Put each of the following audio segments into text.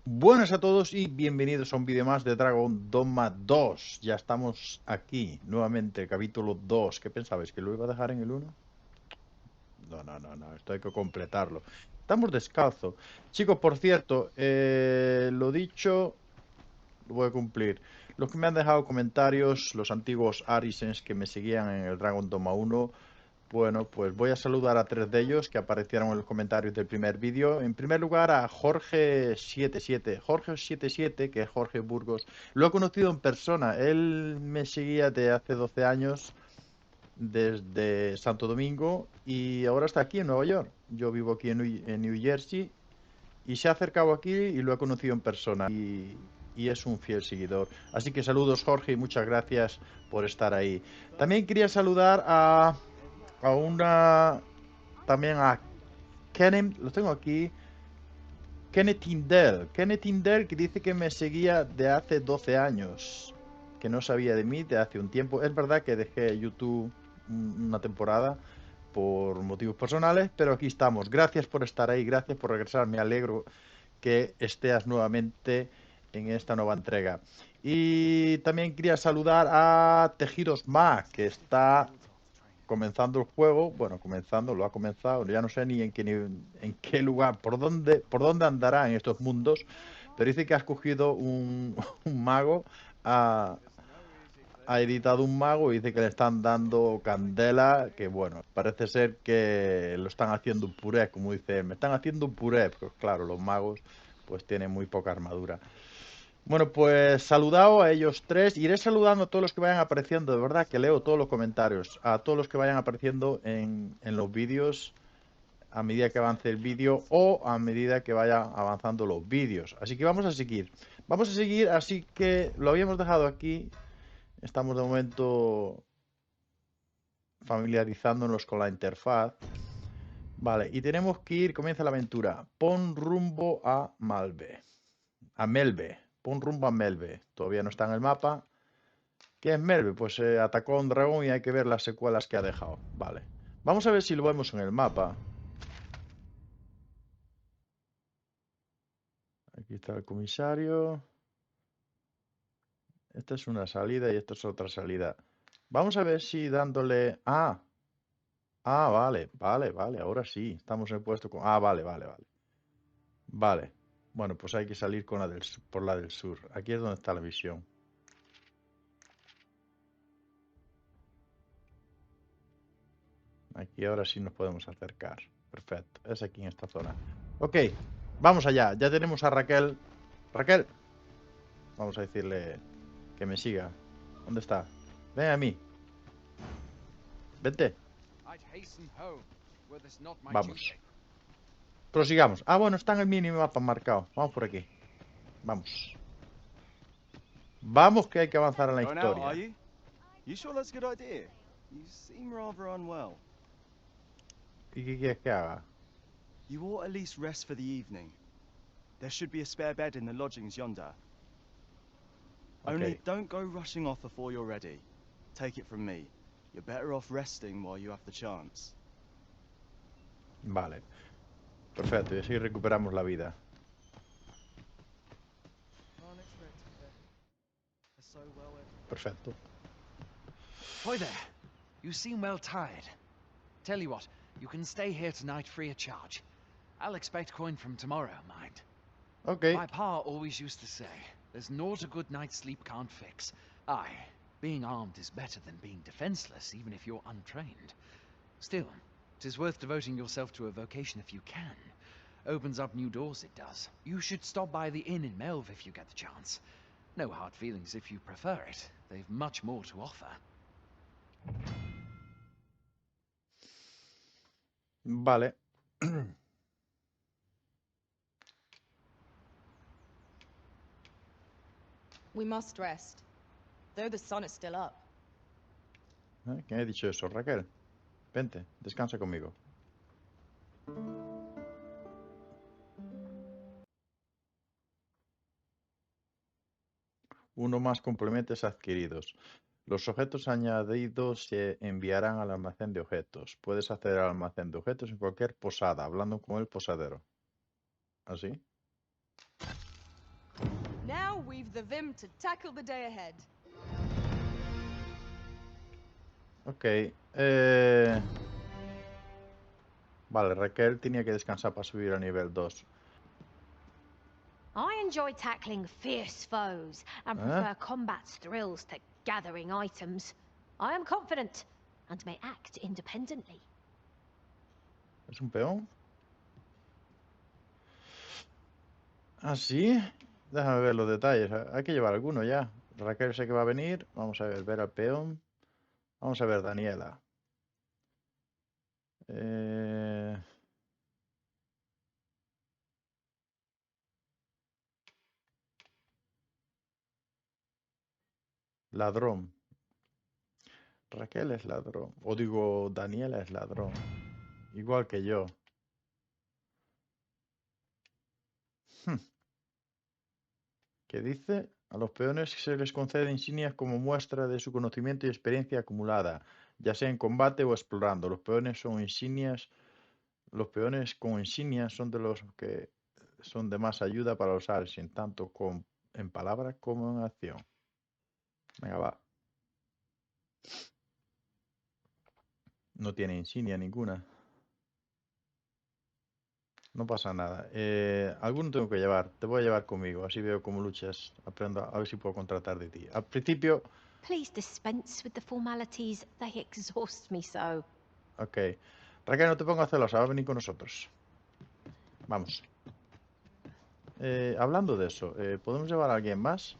Buenas a todos y bienvenidos a un vídeo más de Dogma 2. Ya estamos aquí, nuevamente, capítulo 2. ¿Qué pensabais? ¿Que lo iba a dejar en el 1? No, esto hay que completarlo. Estamos descalzos. Chicos, por cierto, lo dicho, lo voy a cumplir. Los que me han dejado comentarios, los antiguos Arisens que me seguían en el Dogma 1, bueno, pues voy a saludar a 3 de ellos que aparecieron en los comentarios del primer vídeo. En primer lugar a Jorge77. Jorge77, que es Jorge Burgos. Lo he conocido en persona. Él me seguía de hace 12 años desde Santo Domingo y ahora está aquí en Nueva York. Yo vivo aquí en New Jersey y se ha acercado aquí y lo he conocido en persona. Y es un fiel seguidor. Así que saludos, Jorge, y muchas gracias por estar ahí. También quería saludar a una, también a Kenneth, lo tengo aquí, Kenneth Tindell, que dice que me seguía de hace 12 años, que no sabía de mí de hace un tiempo. Es verdad que dejé YouTube una temporada por motivos personales, pero aquí estamos. Gracias por estar ahí, gracias por regresar. Me alegro que estés nuevamente en esta nueva entrega. Y también quería saludar a Tejidos Más, que está comenzando el juego. Bueno, comenzando, lo ha comenzado. Ya no sé ni en qué lugar, por dónde andará en estos mundos. Pero dice que ha escogido un mago, ha editado un mago y dice que le están dando candela, que bueno, parece ser que lo están haciendo un puré, como dice él. Me están haciendo un puré, pues claro, los magos pues tienen muy poca armadura. Bueno, pues saludado a ellos tres. Iré saludando a todos los que vayan apareciendo. De verdad que leo todos los comentarios. A todos los que vayan apareciendo en los vídeos a medida que avance el vídeo o a medida que vayan avanzando los vídeos. Así que vamos a seguir. Vamos a seguir, así que lo habíamos dejado aquí. Estamos de momento familiarizándonos con la interfaz. Vale, y tenemos que ir, comienza la aventura. Pon rumbo a Melve. A Melve. Pon rumbo a Melve. Todavía no está en el mapa. ¿Qué es Melve? Pues atacó a un dragón y hay que ver las secuelas que ha dejado. Vale. Vamos a ver si lo vemos en el mapa. Aquí está el comisario. Esta es una salida y esta es otra salida. Vamos a ver si dándole... vale. Ahora sí. Estamos en el puesto con... vale. Vale. Bueno, pues hay que salir con por la del sur. Aquí es donde está la visión. Aquí ahora sí nos podemos acercar. Perfecto. Es aquí en esta zona. Ok. Vamos allá. Ya tenemos a Raquel. Raquel. Vamos a decirle que me siga. ¿Dónde está? Ven a mí. Vente. Vamos. Prosigamos. Ah, bueno, está en el minimapa marcado. Vamos por aquí. Vamos. Vamos que hay que avanzar en la Going out, are historia. you? You sure that's a good idea? You seem rather unwell. ¿Y qué quieres que haga? You ought at least rest for the evening. There should be a spare bed in the lodgings yonder. Ok. Only don't go rushing off before you're ready. Take it from me. You're better off resting while you have the chance. Vale. Perfecto. Y así recuperamos la vida. Perfecto. Hi there. You seem well tired. Tell you what, you can stay here tonight free of charge. I'll expect coin from tomorrow, mind. Ok. My pa always used to say, there's naught a good night's sleep can't fix. Aye, being armed is better than being defenseless, even if you're untrained. Still, 'tis worth devoting yourself to a vocation if you can. Opens up new doors, it does. You should stop by the inn in Melve if you get the chance. No hard feelings if you prefer it. They've much more to offer. Vale. We must rest, though the sun is still up. ¿Quién ha dicho eso? Raquel. Vente. Descansa conmigo. Uno más complementos adquiridos. Los objetos añadidos se enviarán al almacén de objetos. Puedes acceder al almacén de objetos en cualquier posada, hablando con el posadero. ¿Así? Now we've the vim to tackle the day ahead. Ok. Vale, Raquel tenía que descansar para subir a nivel 2. I enjoy tackling fierce foes and prefer combat's thrills to gathering items. I am confident and may act independently. ¿Es un peón? ¿Ah, sí? Déjame ver los detalles. Hay que llevar alguno ya. Raquel sé que va a venir. Vamos a ver al peón. Vamos a ver Daniela. Ladrón. Raquel es ladrón. O digo, Daniela es ladrón. Igual que yo. ¿Qué dice? A los peones se les concede insignias como muestra de su conocimiento y experiencia acumulada, ya sea en combate o explorando. Los peones son insignias. Los peones con insignias son de los que son de más ayuda para los Alcin, tanto en palabras como en acción. Venga, va. No tiene insignia ninguna. No pasa nada. Alguno tengo que llevar. Te voy a llevar conmigo. Así veo cómo luchas. Aprendo a ver si puedo contratar de ti. Al principio... Please dispense with the formalities. They exhaust me so. Ok. Raquel, no te pongas celosa. Va a venir con nosotros. Vamos. Hablando de eso, ¿podemos llevar a alguien más?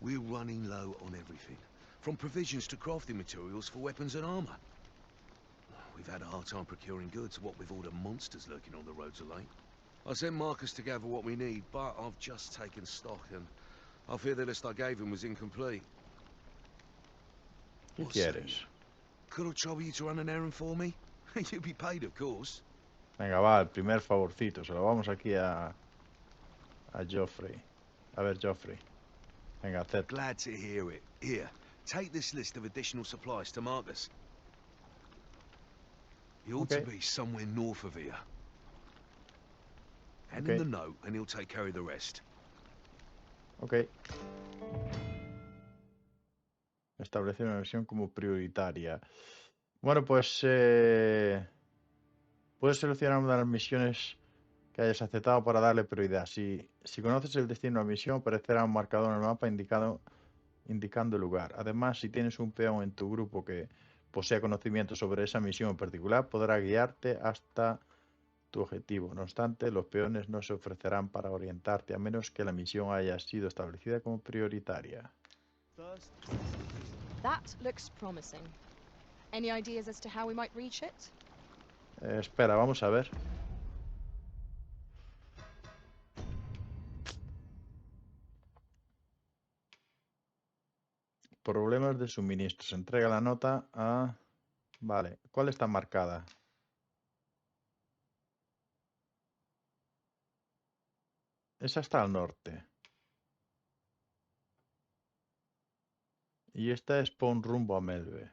We're running low on everything, from provisions to crafting materials for weapons and armor. We've had a hard time procuring goods, what with all the monsters lurking on the roads of late. I sent Marcus to gather what we need, but I've just taken stock, and I fear the list I gave him was incomplete. ¿Qué quieres? Could I trouble you to run an errand for me? You'll be paid, of course. Venga, va, el primer favorcito. Se lo vamos aquí a Geoffrey. A ver, Geoffrey. Venga, acepta. Glad to hear it. Here, take this list of additional supplies to Marcus. He ought to be somewhere north of here. Hand him the note and he'll take care of the rest. Ok. Establecer una misión como prioritaria. Bueno, pues puedes seleccionar una de las misiones que hayas aceptado para darle prioridad. Si conoces el destino de la misión, aparecerá un marcador en el mapa indicando el lugar. Además, si tienes un peón en tu grupo que posea conocimiento sobre esa misión en particular, podrá guiarte hasta tu objetivo. No obstante, los peones no se ofrecerán para orientarte a menos que la misión haya sido establecida como prioritaria. That looks promising. Any ideas as to how we might reach it? Espera, vamos a ver. Problemas de suministros. Entrega la nota a... Vale, ¿cuál está marcada? Esa está al norte. Y esta es pon rumbo a Melve.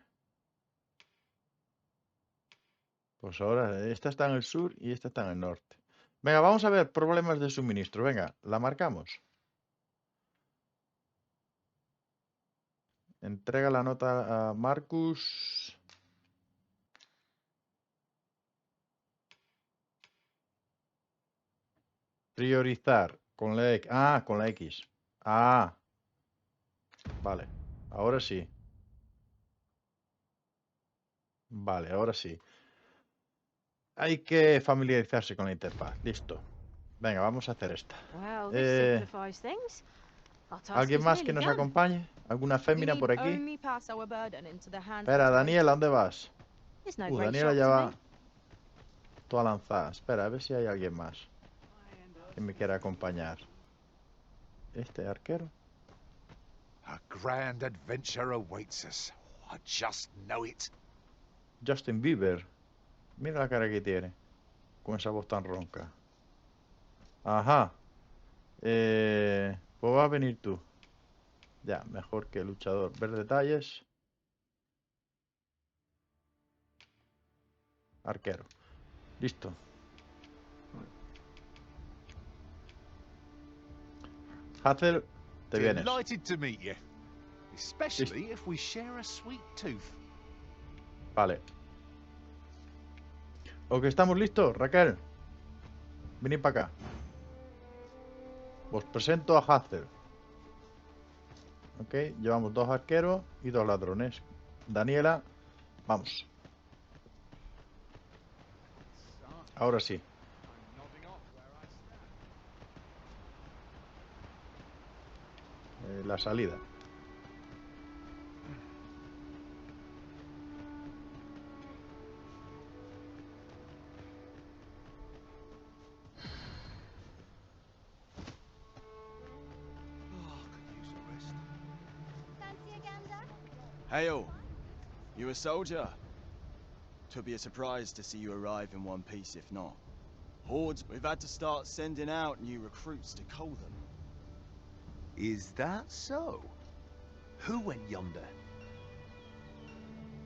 Pues ahora, esta está en el sur y esta está en el norte. Venga, vamos a ver problemas de suministro. Venga, la marcamos. Entrega la nota a Marcus. Priorizar. Con la X. Ah, con la X. Ah. Vale. Ahora sí. Vale, ahora sí. Hay que familiarizarse con la interfaz. Listo. Venga, vamos a hacer esta. Well, this simplifies things. Our task ¿Alguien is más nearly que nos done. acompañe? ¿Alguna We fémina need por aquí? only pass our burden into the hands Espera, of the Daniela, ¿dónde vas? It's no great Daniela shock ya to va me. toda lanzada. Espera, a ver si hay alguien más que me quiera acompañar. ¿Este arquero? A grand adventure awaits us. I just know it. Justin Bieber. Mira la cara que tiene. Con esa voz tan ronca. Ajá. Pues vas a venir tú. Ya, mejor que luchador. Ver detalles. Arquero. Listo. Hazel, te vienes. Delighted to meet you. Especially if we share a sweet tooth. Vale. Ok, ¿estamos listos? Raquel, venid para acá. Os presento a Hazel. Ok, llevamos 2 arqueros y 2 ladrones. Daniela, vamos. Ahora sí. La salida. Hail! You a soldier? Twould be a surprise to see you arrive in one piece if not. Hordes, we've had to start sending out new recruits to cull them. Is that so? Who went yonder?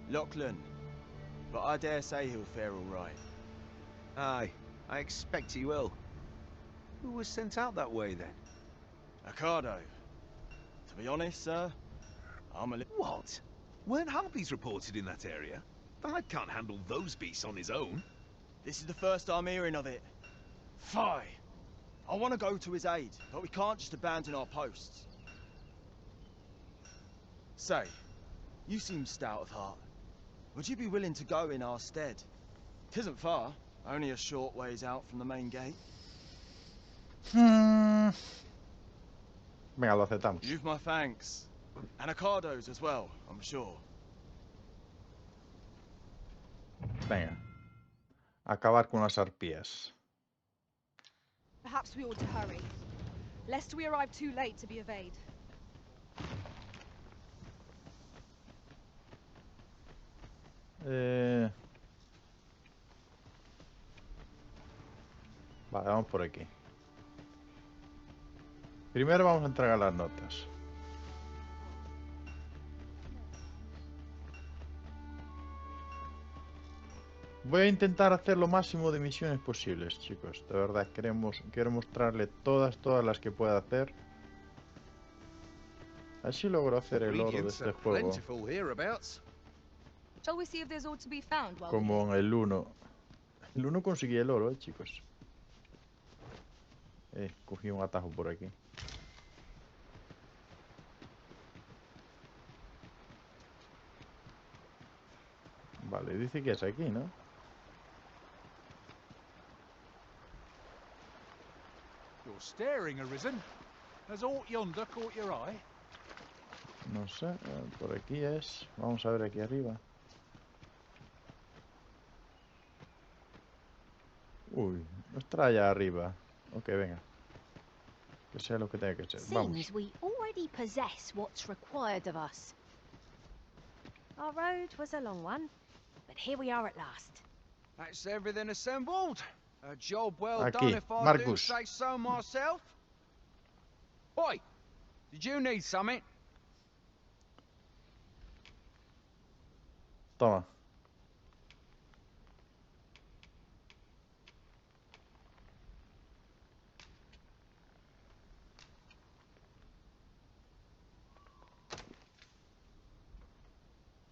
Lachlan. But I dare say he'll fare all right. Aye, I expect he will. Who was sent out that way then? Ricardo. To be honest, sir, I'm a little... What? Weren't harpies reported in that area? The lad can't handle those beasts on his own. This is the first I'm hearing of it. Fie! I want to go to his aid, but we can't just abandon our posts. Say, you seem stout of heart. Would you be willing to go in our stead? 'Tisn't far, only a short ways out from the main gate. Venga, lo aceptamos. You've my thanks. And Ricardo's as well, I'm sure. Venga. Acabar con las arpías. Perhaps we ought to hurry, lest we arrive too late to be evade. Vale, vamos por aquí. Primero vamos a entregar las notas. Voy a intentar hacer lo máximo de misiones posibles, chicos. De verdad, quiero mostrarle todas las que pueda hacer. Así logro hacer el oro de este juego. Shall we see if there's aught to be found while Como en el 1. El 1 conseguí el oro, chicos. Cogí un atajo por aquí. Vale, dice que es aquí, ¿no? You're staring, Arisen. Has aught yonder caught your eye? No sé, por aquí es. Vamos a ver aquí arriba. Uy, nos trae allá arriba. Ok, venga. Que sea lo que tenga que ser. Vamos. Seems we already possess what's required of us. Our road was a long one, but here we are at last. That's everything assembled. A job well Aquí, done if I do Marcus. say so myself. Oi! Did you need something? Toma.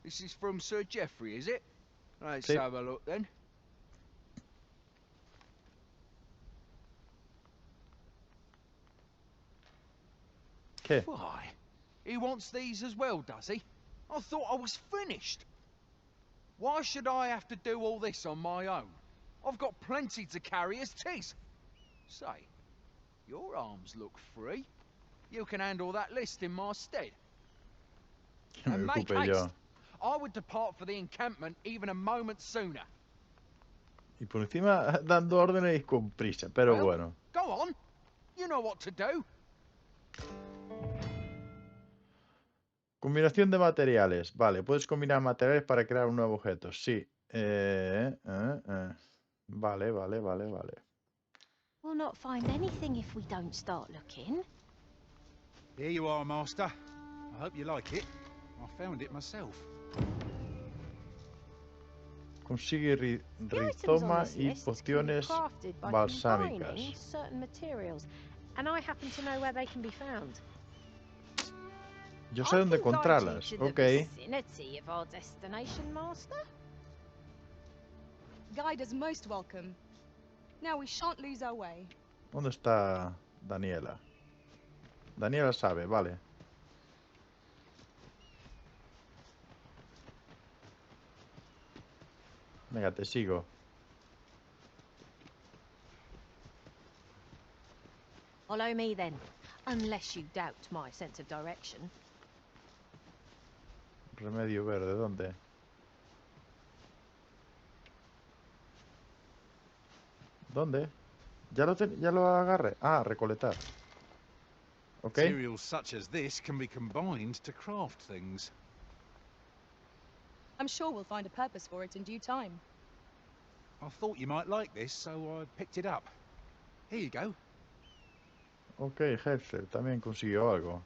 This is from Sir Geoffrey, is it? Let's Sí. have a look then. ¿Qué? Why? He wants these as well, does he? I thought I was finished. Why should I have to do all this on my own? I've got plenty to carry as tis. Say, your arms look free. You can handle that list in my stead. Que me And make ocupe yo. haste. I would depart for the encampment even a moment sooner. Y por encima dando órdenes con prisa, pero Well, bueno. Go on. You know what to do. Combinación de materiales. Vale, puedes combinar materiales para crear un nuevo objeto. Sí. Vale. We'll not find anything if we don't start looking. Here you are, Master. I hope you like it. I found it myself. Consigue The items on rizoma this y list can be pociones crafted by balsámicas. combining certain materials. and I happen to know where they can be found. Yo sé I dónde can guide you encontrarlas. to the Ok. vicinity of our destination, Master. Guide is most welcome. Now we shan't lose our way. ¿Dónde está Daniela? Daniela sabe, vale. Venga, te sigo. Follow me then, unless you doubt my sense of direction. Remedio verde, ¿dónde? ¿Dónde? Ya lo agarré. Ah, recolectar. Ok. Materials such as this can be combined to craft things. I'm sure we'll find a purpose for it in due time. I thought you might like this, so I picked it up. Here you go. Ok, jefe, también consiguió algo.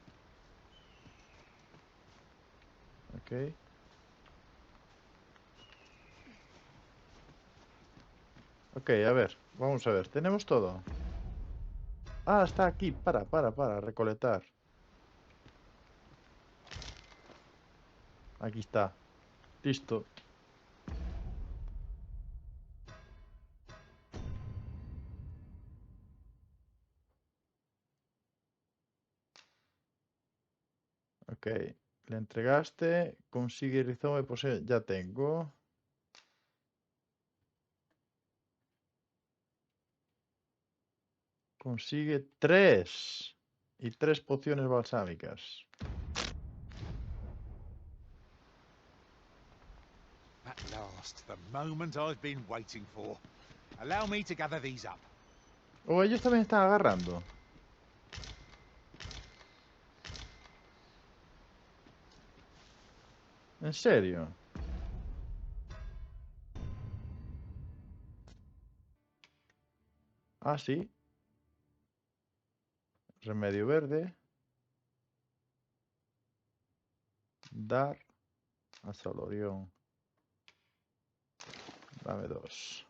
Ok. Ok, a ver, vamos a ver. ¿Tenemos todo? Ah, está aquí. Para, recolectar. Aquí está. Listo. Ok. Le entregaste. Consigue rizoma y posee. Ya tengo. Consigue 3. Y 3 pociones balsámicas. At last, the moment I've been waiting for. Allow me to gather these up. Oh, ellos también están agarrando. ¿En serio? Ah, sí. Remedio verde. Dar. Asalorión. Dame 2.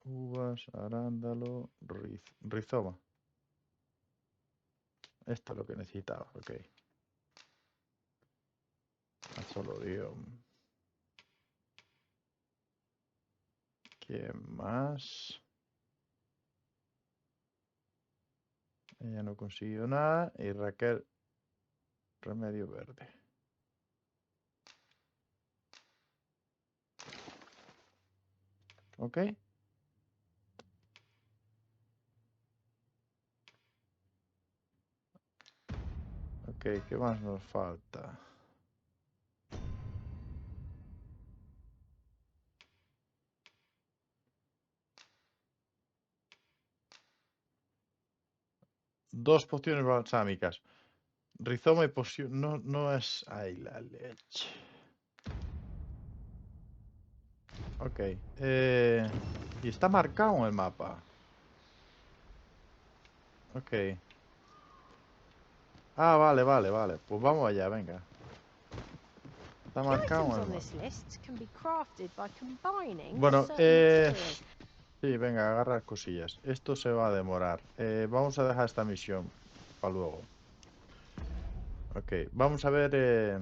Uvas, arándalo, rizoma. Esto es lo que necesitaba, ok. Asalorión. ¿Qué más? Ella no consiguió nada. Y Raquel, remedio verde. Ok. Ok, ¿qué más nos falta? Dos pociones balsámicas. Rizoma y poción. No, no es. Ay, la leche. Ok. Y está marcado en el mapa. Ok. Ah, vale. Pues vamos allá, venga. Está The marcado items en el on mapa. this list can be crafted by combining Bueno, certain materials. sí, venga, agarra cosillas. Esto se va a demorar. Vamos a dejar esta misión para luego. Ok, vamos a ver...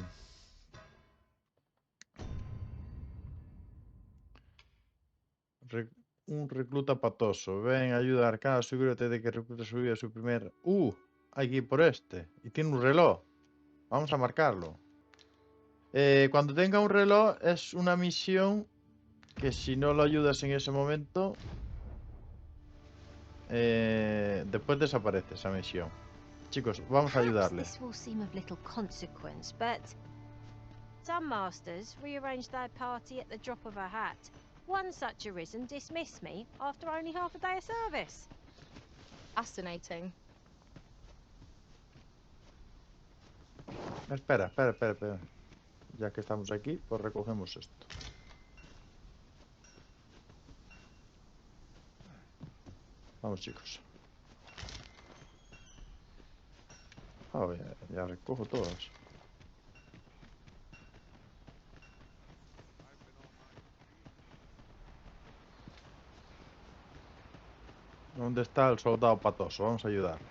un recluta patoso. Ven, ayuda arcana, asegúrate de que el recluta subió a su primer... Hay que ir por este. Y tiene un reloj. Vamos a marcarlo. Cuando tenga un reloj es una misión que si no lo ayudas en ese momento... después desaparece esa misión. Chicos, vamos a Perhaps ayudarle. this will seem of little consequence, but some masters rearrange their party at the drop of a hat. One such arisen dismissed me after only half a day of service. Fascinating. Espera. Ya que estamos aquí, pues recogemos esto. Vamos, chicos. Ah, ya recojo todas. ¿Dónde está el soldado patoso? Vamos a ayudarle.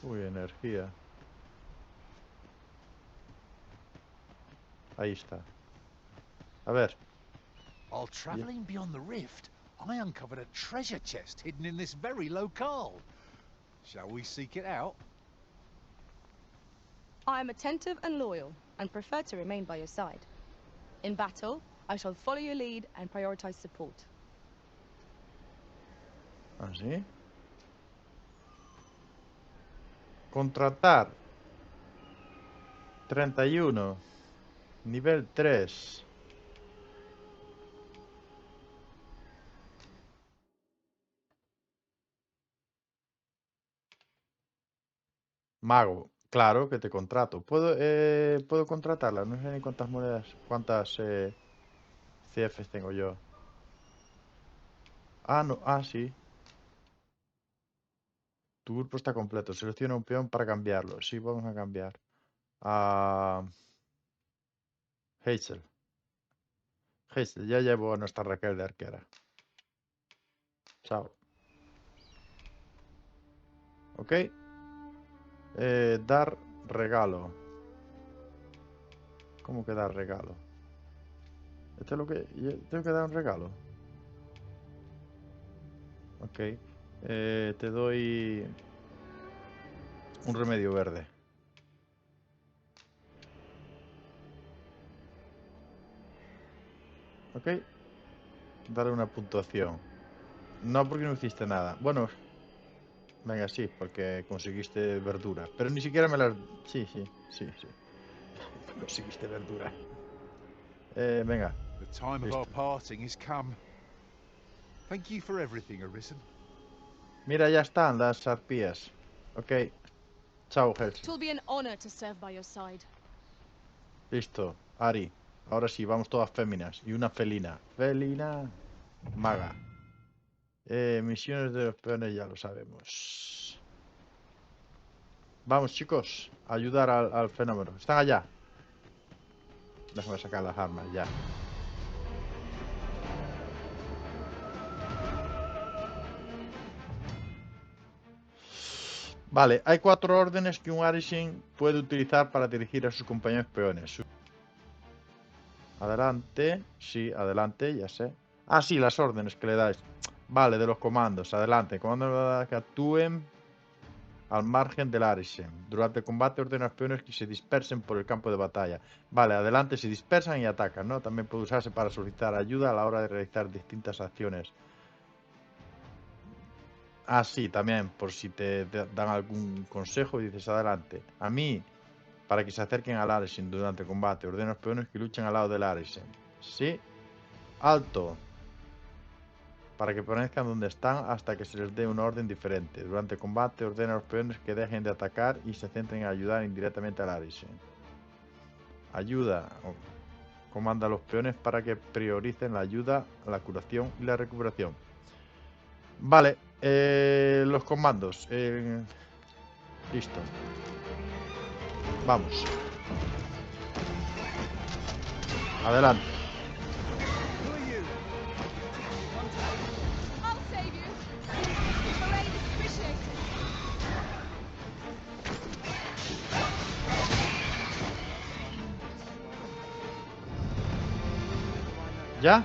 Uy, energía. Ahí está. A ver. While travelling beyond the rift, I uncovered a treasure chest hidden in this very locale. Shall we seek it out? I am attentive and loyal, and prefer to remain by your side. In battle, I shall follow your lead and prioritize support. ¿Ah, sí? Contratar. 31. Nivel 3. Mago. Claro que te contrato. ¿Puedo contratarla? No sé ni cuántas monedas, cuántas CFs tengo yo. Ah, no. Ah, sí. Tu grupo está completo. Selecciona un peón para cambiarlo. Sí, vamos a cambiar. A Hazel. Hazel, ya llevo a nuestra Raquel de arquera. Chao. Ok. Dar regalo. ¿Cómo que dar regalo? ¿Esto es lo que... ¿Tengo que dar un regalo? Ok. Te doy un remedio verde. Ok. Dale una puntuación. No, porque no hiciste nada. Bueno, venga, sí, porque conseguiste verdura. Pero ni siquiera me las... Sí. Conseguiste verdura. Venga. The time of Listo. our parting is come. Thank you for everything, Arisen. Mira, ya están las arpías. Ok. Chao, It Helsi. will be an honor to serve by your side. Listo. Ari. Ahora sí, vamos todas féminas. Y una felina. Felina. Maga. Misiones de los peones ya lo sabemos. Vamos, chicos. A ayudar al fenómeno. Están allá. Déjame sacar las armas ya. Vale, hay 4 órdenes que un Arisen puede utilizar para dirigir a sus compañeros peones. Adelante. Sí, adelante, ya sé. Ah, sí, las órdenes que le dais. Vale, de los comandos. Adelante. Comandos que actúen al margen del Arisen. Durante el combate ordena a los peones que se dispersen por el campo de batalla. Vale, adelante se dispersan y atacan, ¿no? También puede usarse para solicitar ayuda a la hora de realizar distintas acciones. Ah, sí, también, por si te dan algún consejo y dices adelante. A mí, para que se acerquen al Arisen durante el combate, ordena a los peones que luchen al lado del Arisen. Sí. Alto. Para que permanezcan donde están hasta que se les dé una orden diferente. Durante el combate ordena a los peones que dejen de atacar y se centren en ayudar indirectamente al Arisen. Ayuda. Comanda a los peones para que prioricen la ayuda, la curación y la recuperación. Vale, los comandos. Listo. Vamos. Adelante. I'll save you. Your aid is appreciated. ¿Ya?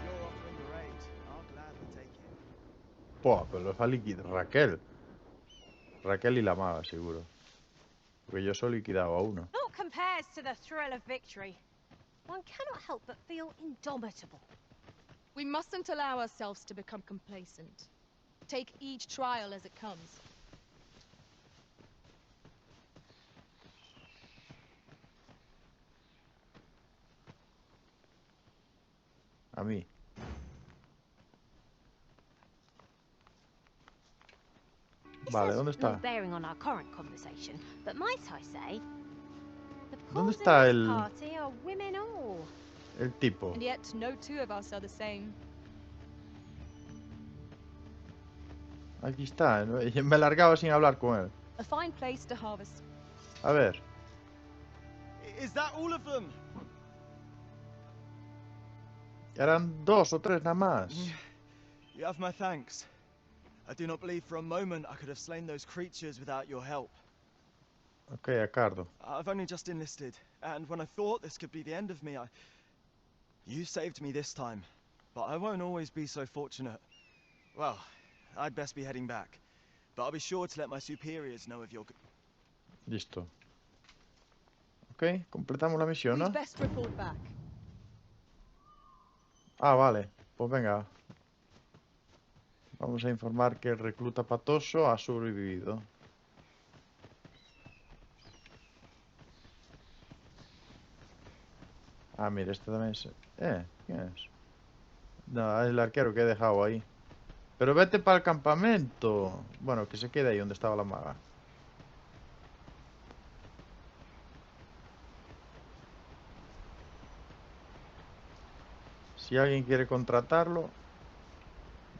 You're offering your aid. I'll gladly take it. Buah, pero los va a liquidar Raquel. Raquel y la maga, seguro. Porque yo solo he liquidado a uno. Naught compares to the thrill of victory. One cannot help but feel indomitable. We mustn't allow ourselves to become complacent. Take each trial as it comes. A mí. This Vale, has ¿dónde no está? bearing on our current conversation, but might I say, the ¿Dónde pawns in está this el- party are women all. El tipo. And yet, no two of us are the same. Aquí está. Me largaba sin hablar con él. A fine place to harvest. A ver. Is that all of them? Eran 2 o 3 nada más. You have my thanks. I do not believe for a moment I could have slain those creatures without your help. Ok, Acardo. I've only just enlisted, and when I thought this could be the end of me, You saved me this time, but I won't always be so fortunate. Well, I'd best be heading back, but I'll be sure to let my superiors know of your... Listo. Ok, completamos la misión, ¿no? We'd best report back. Ah, vale. Pues venga. Vamos a informar que el recluta patoso ha sobrevivido. Ah, mira, este también es... ¿quién es? No, es el arquero que he dejado ahí. Pero vete para el campamento. Bueno, que se quede ahí donde estaba la maga. Si alguien quiere contratarlo,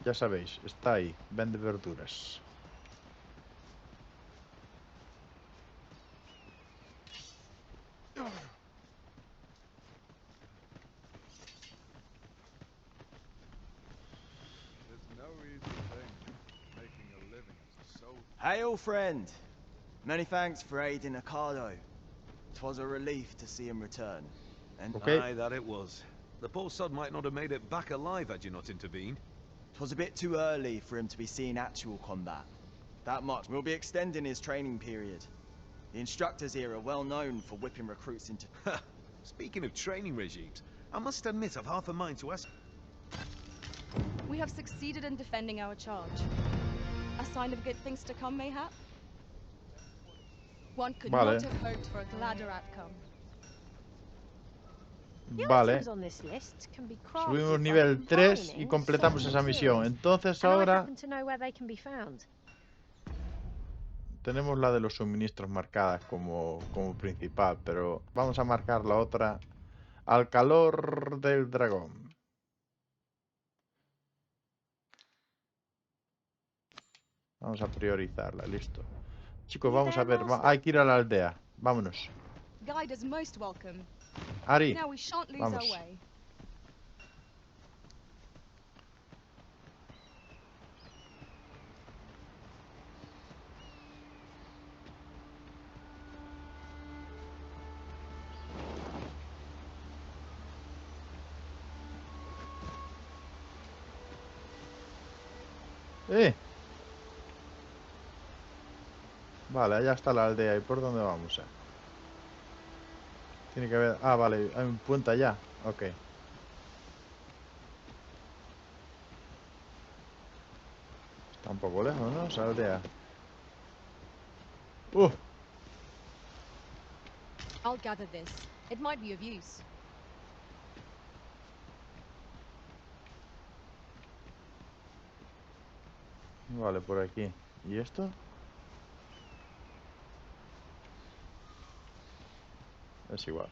ya sabéis, está ahí, vende verduras. Hail, friend! Many thanks for aiding Ricardo. 'Twas a relief to see him return. And Okay. Aye, that it was. The poor sod might not have made it back alive had you not intervened. 'twas a bit too early for him to be seeing actual combat. That much. We'll be extending his training period. The instructors here are well known for whipping recruits into... Speaking of training regimes, I must admit I've half a mind to ask... We have succeeded in defending our charge. A sign of good things to come, mayhap? One could not have hoped for a gladder outcome. Vale. Subimos nivel 3 y completamos esa misión. Entonces ahora... tenemos la de los suministros marcadas como principal, pero vamos a marcar la otra. Al calor del dragón. Vamos a priorizarla, listo. Chicos, vamos a ver, hay que ir a la aldea. Vámonos. Ari, vamos. Vale, allá está la aldea. ¿Y por dónde vamos? Tiene que haber... Ah, vale, hay un puente allá. Ok. Está un poco lejos, ¿no? Esa aldea. I'll gather this. It might be of use. Vale, por aquí. ¿Y esto? Es igual.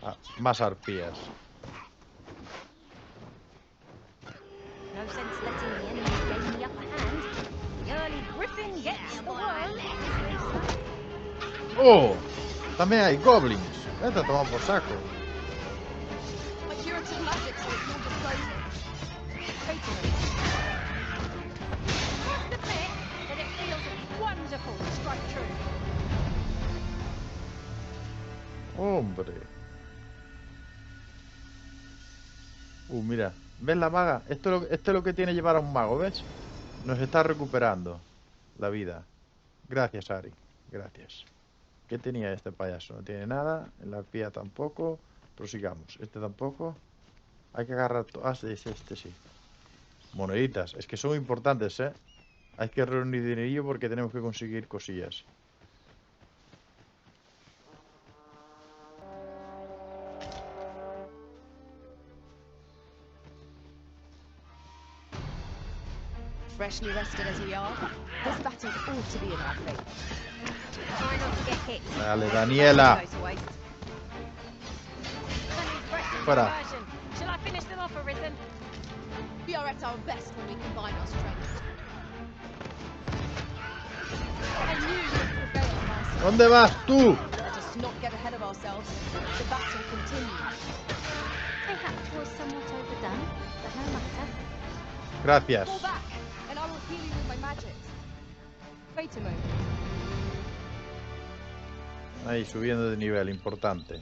Ah, más arpías. No sense letting the enemy gain the upper hand. The early griffin gets the worm. ¡Oh! También hay goblins. Vete a tomar por saco. Hombre. Mira. ¿Ves la maga? Esto es lo que tiene llevar a un mago, ¿ves? Nos está recuperando la vida. Gracias, Ari. Gracias. ¿Qué tenía este payaso? No tiene nada. En la arpía tampoco. Prosigamos. Este tampoco. Hay que agarrar... Ah, sí, este sí. Moneditas. Es que son importantes, ¿eh? Hay que reunir dinerillo porque tenemos que conseguir cosillas. Freshly rested as we are, this battle ought to be in our favor. Try not to get hit. Dale, Daniela. Fuera. Shall I finish them off, Arisen? We are at our best when we combine our strength. I knew you would prevail, Master. ¿Dónde vas tú? Let us not get Gracias. Fall back, and I will heal you with my magic. Wait a moment. Ahí, subiendo de nivel, importante.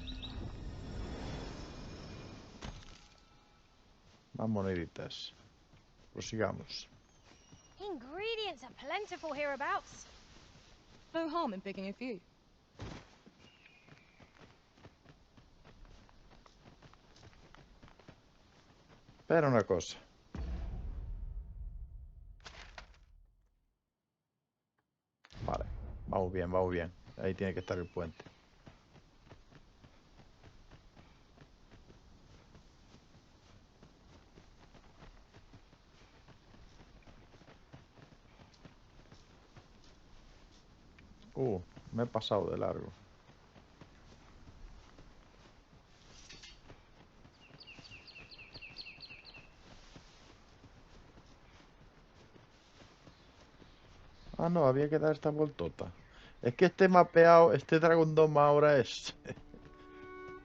Más moneditas. Prosigamos. Ingredients are plentiful hereabouts. No harm in picking a few. Espera una cosa. Vale, vamos bien, vamos bien. Ahí tiene que estar el puente. Me he pasado de largo. Ah, no, había que dar esta voltota. Es que este mapeado, este dragón Dogma ahora es...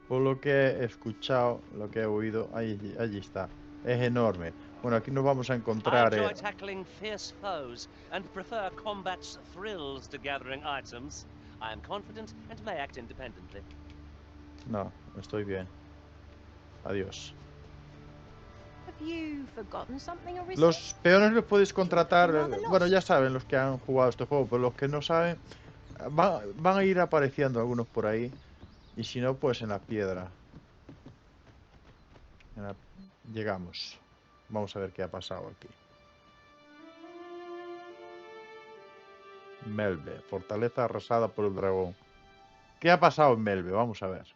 Por lo que he escuchado, lo que he oído, allí está. Es enorme. Bueno, aquí nos vamos a encontrar... I enjoy tackling fierce foes and prefer combat's thrills to gathering items. I am confident and may act independently. No, estoy bien. Adiós. Have you forgotten something, Ulrika? Los peones los podéis contratar, bueno, ya saben los que han jugado este juego, pero los que no saben, van a ir apareciendo algunos por ahí. Y si no, pues en la piedra. Llegamos. Vamos a ver qué ha pasado aquí. Melve, fortaleza arrasada por el dragón. ¿Qué ha pasado en Melve? Vamos a ver.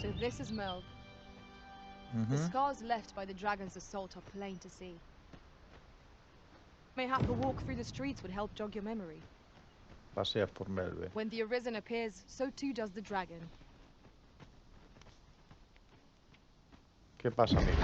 So this is Melve. The scars left by the dragon's assault are plain to see. Mayhap a walk through the streets would help jog your memory. Pasea por Melve. When the Arisen appears, so too does the dragon. ¿Qué pasa, amigo?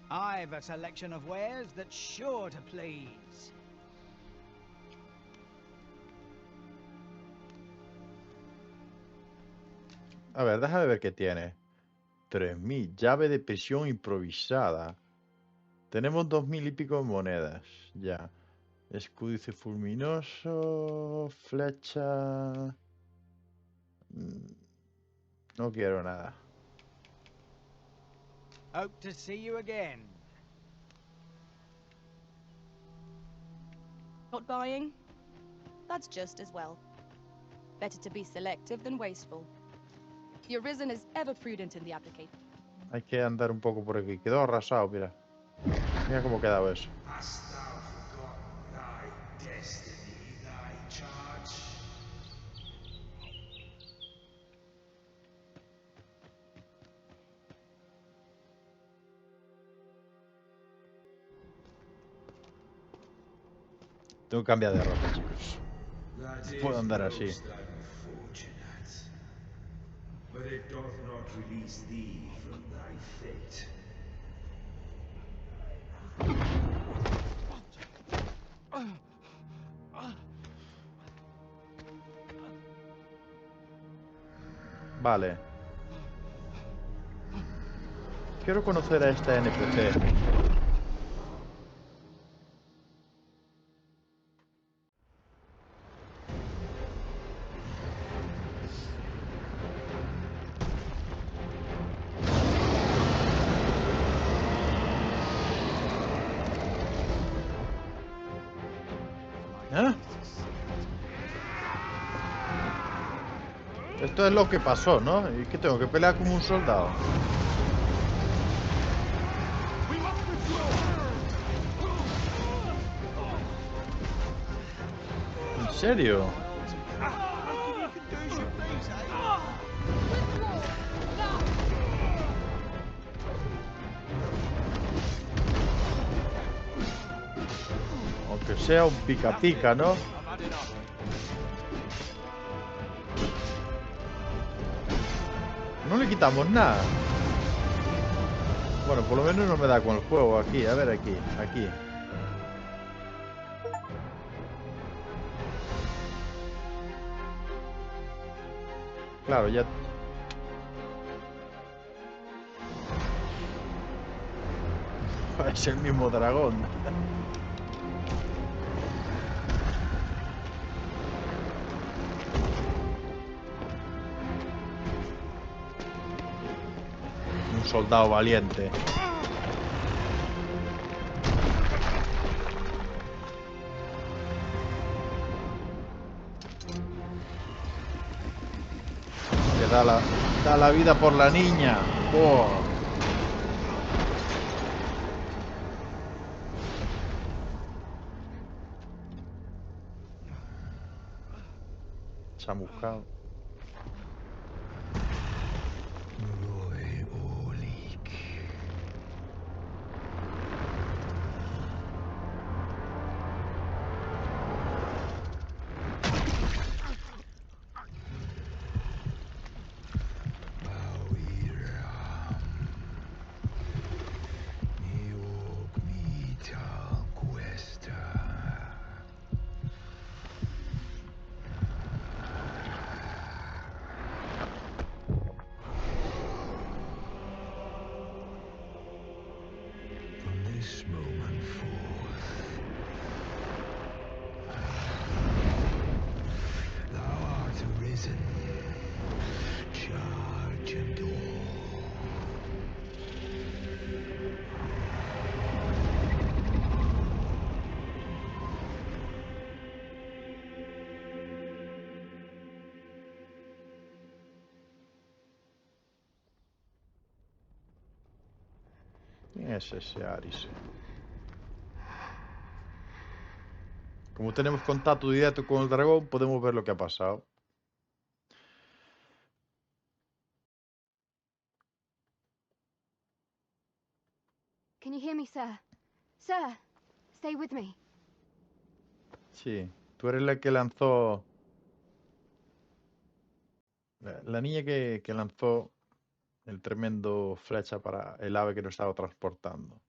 I've a selection of wares that's sure to please. A ver, déjame ver qué tiene. 3000, llave de prisión improvisada. Tenemos 2000 y pico de monedas. Ya. Escudice fulminoso. Flecha. No quiero nada. Hope to see you again. Not buying? That's just as well. Better to be selective than wasteful. The Arisen is ever prudent in the application. Hay que andar un poco por aquí. Quedó arrasado, mira. Mira cómo ha quedado eso. Tengo que cambiar de ropa, chicos. No puedo andar así. Vale. Quiero conocer a esta NPC. ¿Eh? Esto es lo que pasó, ¿no? ¿Y qué tengo que pelear como un soldado? ¿En serio? Aunque sea un pica pica, ¿no? le quitamos nada. Bueno, por lo menos no me da con el juego aquí. A ver, aquí. Claro, ya... Es el mismo dragón. Un soldado valiente. Que da la vida por la niña. Oh. Se ha buscado. ¿Quién es ese Aris? Como tenemos contacto directo con el dragón, podemos ver lo que ha pasado. Can you hear me, sir? Sir, stay with me. Sí, tú eres la que lanzó... La niña que lanzó el tremendo flecha para el ave que nos estaba transportando.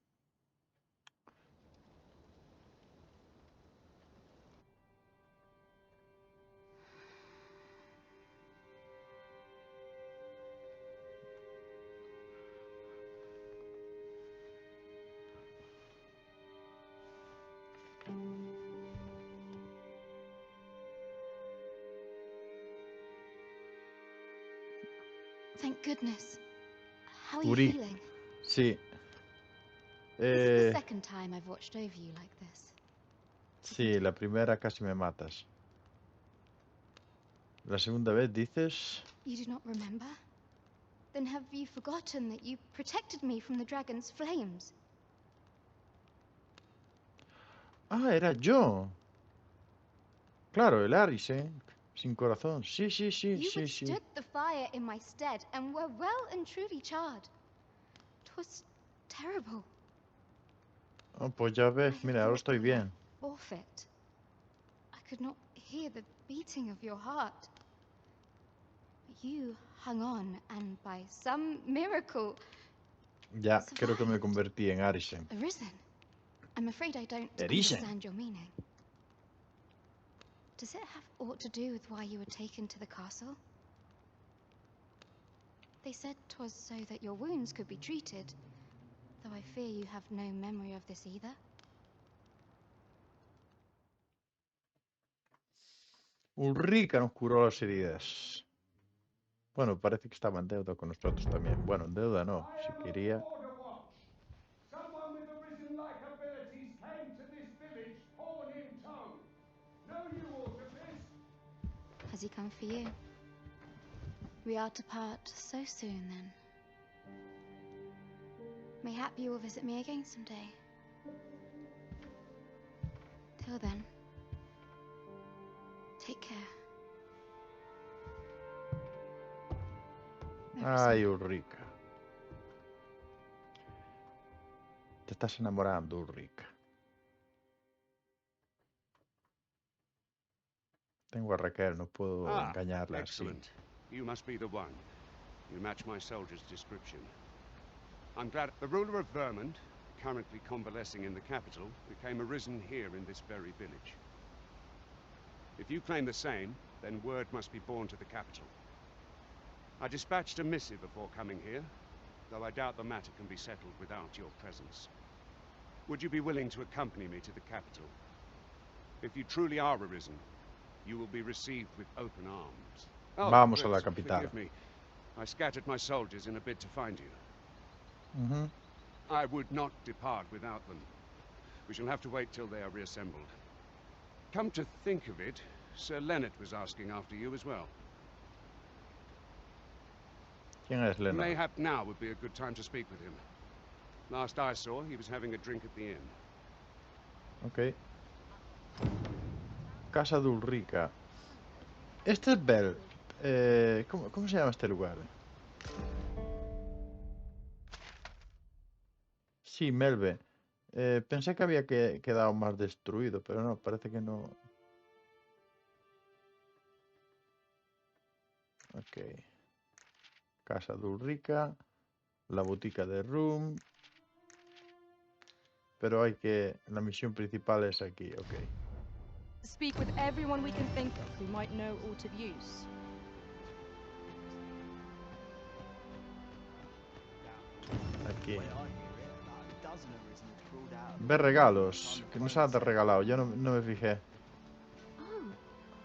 Thank goodness. How are you Uri. feeling? Sí. This is the second time I've watched over you like this. Sí, la primera casi me matas. La segunda vez dices... You do not remember? Then have you forgotten that you protected me from the dragon's flames? Ah, era yo. Claro, el Aris, sin corazón. Sí. You withstood the fire in my stead and were well and truly charred. 'Twas terrible. Oh, pues ya ves, I mira, ahora thought estoy you were bien. forfeit. I could not hear the beating of your heart. You hung on, and by some miracle... Ya, creo que me convertí en Arisen. Arisen? I'm afraid I don't Arisen. understand your meaning. Does it have aught to do with why you were taken to the castle? They said 'twas so that your wounds could be treated, though I fear you have no memory of this either. Ulrika nos curó las heridas. Bueno, parece que estaba en deuda con nosotros también. Bueno, en deuda no, si quería... Someone with Arisen-like abilities came to this village, horn in tow. Know you aught of this? Has he come for you? We are to part so soon, then. Mayhap you will visit me again someday. Till then, take care. Ay, Ulrika. Te estás enamorando, Ulrika. Tengo a Raquel, no puedo engañarla así. Excellent. You must be the one. You match my soldier's description. I'm glad the ruler of Vermont, currently convalescing in the capital, became arisen here in this very village. If you claim the same, then word must be borne to the capital. I dispatched a missive before coming here, though I doubt the matter can be settled without your presence. Would you be willing to accompany me to the capital? If you truly are arisen, you will be received with open arms. Oh, Vamos a la capital. Forgive me. I scattered my soldiers in a bid to find you. Mm-hmm. I would not depart without them. We shall have to wait till they are reassembled. Come to think of it, Sir Leonard was asking after you as well. ¿Quién es Leonard? Mayhap now would be a good time to speak with him. Last I saw, he was having a drink at the inn. Ok. Casa de Ulrika. Este es Bell. ¿Cómo se llama este lugar? Sí, Melve. Pensé que había quedado más destruido, pero no, parece que no. Ok. Casa de Ulrika. La botica de Rum. Pero hay que... La misión principal es aquí, ok. Speak with everyone we can think of who might know aught of use. Aquí. Ve regalos. Que nos ha regalado. Yo no me fijé. Oh,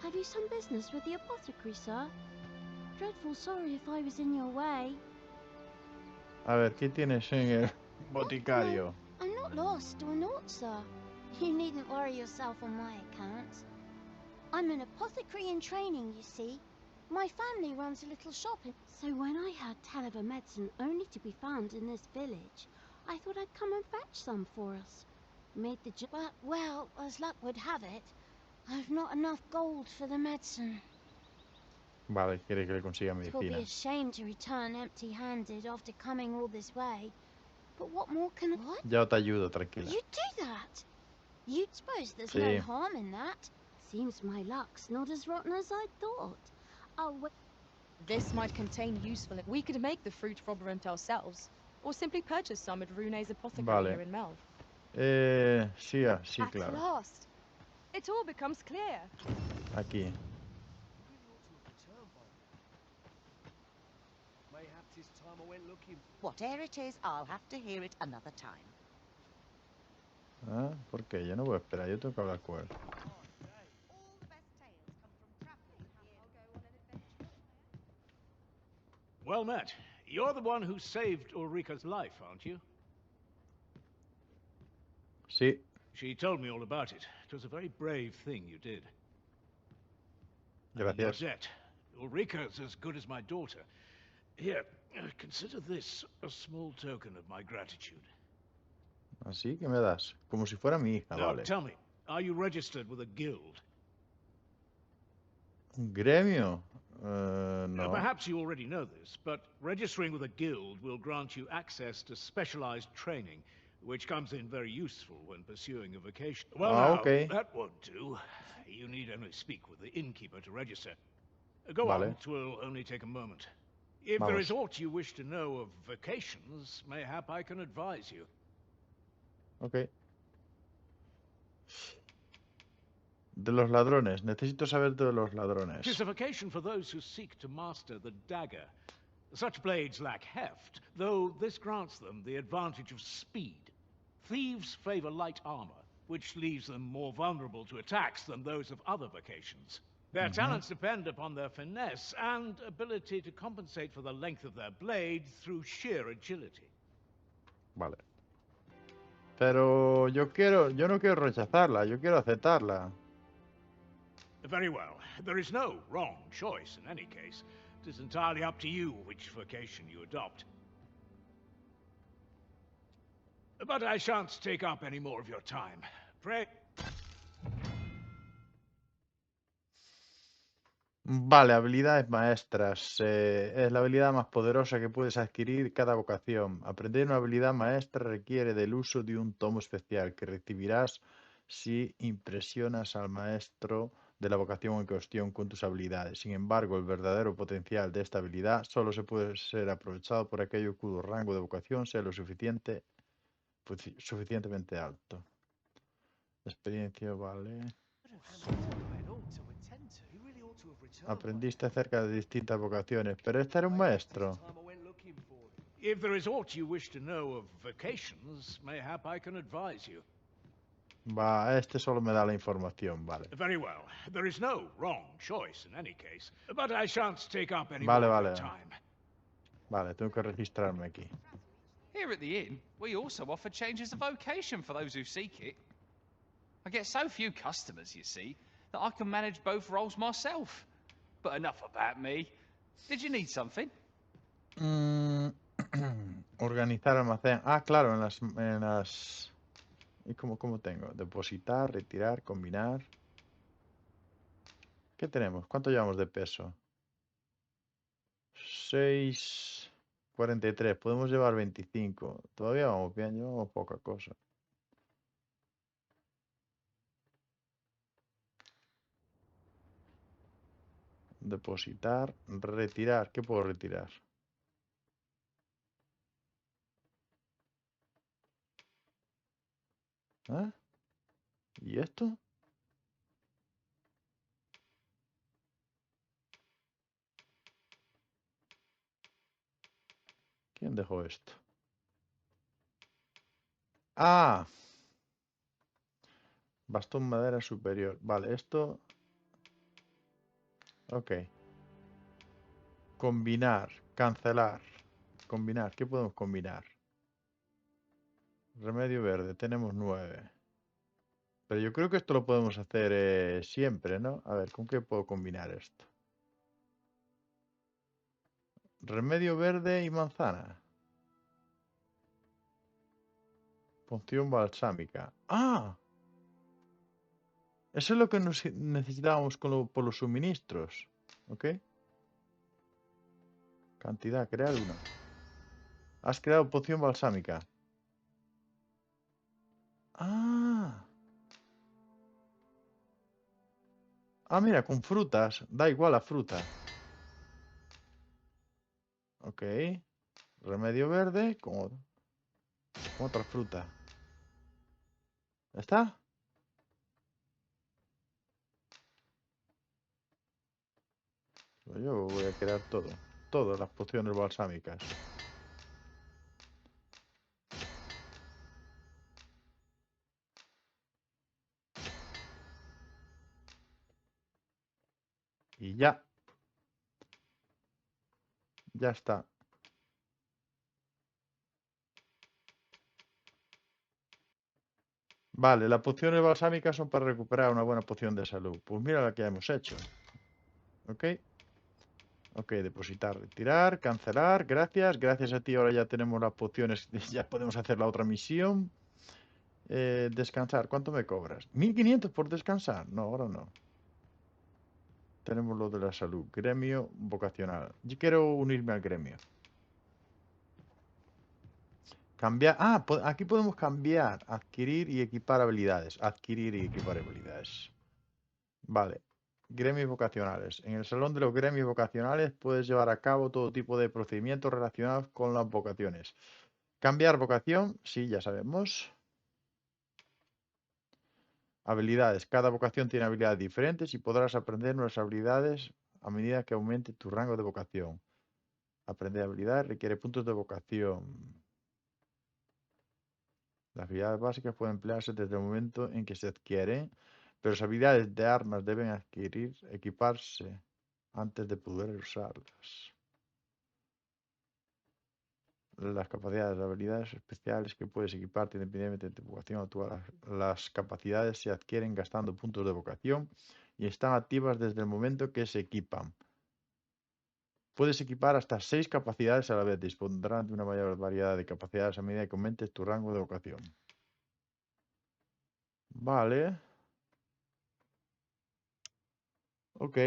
have you some business with the apothecary, sir? Dreadful sorry if I was in your way. A ver, ¿qué tienes en el boticario? I'm not lost or naught, sir. You needn't worry yourself on my account. I'm an apothecary in training, you see. My family runs a little shop, so when I heard tell of a medicine only to be found in this village, I thought I'd come and fetch some for us. Made the but, well, as luck would have it, I've not enough gold for the medicine. Vale, quiere que le consiga It will be medicina. a shame to return empty-handed after coming all this way. But what more can... What? Ya te ayudo, tranquila. You do that? You suppose there's Sí. no harm in that? Seems my luck's not as rotten as I thought. Oh, This might contain useful... We could make the fruit fragrant ourselves, or simply purchase some at Rune's apothecary Vale. here in Melve. Sí, sí, At claro. last, it all becomes clear. Aquí. Whatever it is, I'll have to hear it another time. Ah, ¿por qué? Yo no voy a esperar, yo tengo que hablar con él. Well met. You're the one who saved Ulrika's life, aren't you? Sí. She told me all about it. It was a very brave thing you did. Gracias. Rosette, Ulrika's as good as my daughter. Here, consider this a small token of my gratitude. ¿Así? ¿Qué me das? Como si fuera mi hija, Now, vale. tell me, are you registered with a guild? ¿Un gremio? No. Perhaps you already know this, but registering with a guild will grant you access to specialized training, which comes in very useful when pursuing a vocation. Well, now, okay. that won't do. You need only speak with the innkeeper to register. Go Vale. on, it will only take a moment. If there is aught you wish to know of vocations, mayhap I can advise you. Ok. De los ladrones. Necesito saber de los It ladrones. is a vocation for those who seek to master the dagger. Such blades lack heft, though this grants them the advantage of speed. Thieves favor light armor, which leaves them more vulnerable to attacks than those of other vocations. Their talents depend upon their finesse and ability to compensate for the length of their blade through sheer agility. Vale. Pero yo no quiero rechazarla, yo quiero aceptarla. Very well. There is no wrong choice in any case. It is entirely up to you which vocation you adopt. But I shan't take up any more of your time. Pray... Vale, habilidades maestras. Es la habilidad más poderosa que puedes adquirir cada vocación. Aprender una habilidad maestra requiere del uso de un tomo especial que recibirás si impresionas al maestro de la vocación en cuestión con tus habilidades. Sin embargo, el verdadero potencial de esta habilidad solo se puede ser aprovechado por aquello cuyo rango de vocación sea lo suficientemente alto. Experiencia, vale. Aprendiste acerca de distintas vocaciones, pero este era un maestro. If there is aught you wish to know of vocations, mayhap I can advise you. Va, este solo me da la información, vale. Very well. There is no wrong choice in any case, but I shan't take up any Vale, more of your vale. time. Vale, tengo que registrarme aquí. Here at the inn, we also offer changes of vocation for those who seek it. I get so few customers, you see, that I can manage both roles myself. But enough about me. Did you need something? Organizar almacén. Ah, claro, en las... ¿Y cómo tengo? Depositar, retirar, combinar. ¿Qué tenemos? ¿Cuánto llevamos de peso? 6,43. Podemos llevar 25. Todavía vamos bien, llevamos poca cosa. Depositar, retirar. ¿Qué puedo retirar? ¿Ah? ¿Y esto? ¿Quién dejó esto? ¡Ah! Bastón madera superior. Vale, esto... Ok. Combinar, cancelar. Combinar, ¿qué podemos combinar? Remedio verde, tenemos 9. Pero yo creo que esto lo podemos hacer siempre, ¿no? A ver, ¿con qué puedo combinar esto? Remedio verde y manzana. Poción balsámica. ¡Ah! Eso es lo que necesitábamos por los suministros. ¿Ok? Cantidad, crear uno. Has creado poción balsámica. ¡Ah! Ah, mira, con frutas. Da igual la fruta. Ok. Remedio verde con otra fruta. ¿Ya está? Pues yo voy a crear todo. Todas las pociones balsámicas. Y ya. Ya está. Vale, las pociones balsámicas son para recuperar una buena poción de salud. Pues mira la que hemos hecho. Ok. Ok, depositar, retirar, cancelar. Gracias. Gracias a ti ahora ya tenemos las pociones. Ya podemos hacer la otra misión. Descansar. ¿Cuánto me cobras? 1500 por descansar. No, ahora no. Tenemos lo de la salud. Gremio vocacional. Yo quiero unirme al gremio. Cambiar. Ah, aquí podemos cambiar. Adquirir y equipar habilidades. Adquirir y equipar habilidades. Vale. Gremios vocacionales. En el salón de los gremios vocacionales puedes llevar a cabo todo tipo de procedimientos relacionados con las vocaciones. Cambiar vocación. Sí, ya sabemos. Habilidades. Cada vocación tiene habilidades diferentes y podrás aprender nuevas habilidades a medida que aumente tu rango de vocación. Aprender habilidades requiere puntos de vocación. Las habilidades básicas pueden emplearse desde el momento en que se adquieren, pero las habilidades de armas deben equiparse antes de poder usarlas. Las capacidades, las habilidades especiales que puedes equiparte independientemente de tu vocación o todas las capacidades se adquieren gastando puntos de vocación y están activas desde el momento que se equipan. Puedes equipar hasta 6 capacidades a la vez. Dispondrás de una mayor variedad de capacidades a medida que aumentes tu rango de vocación. Vale. Ok.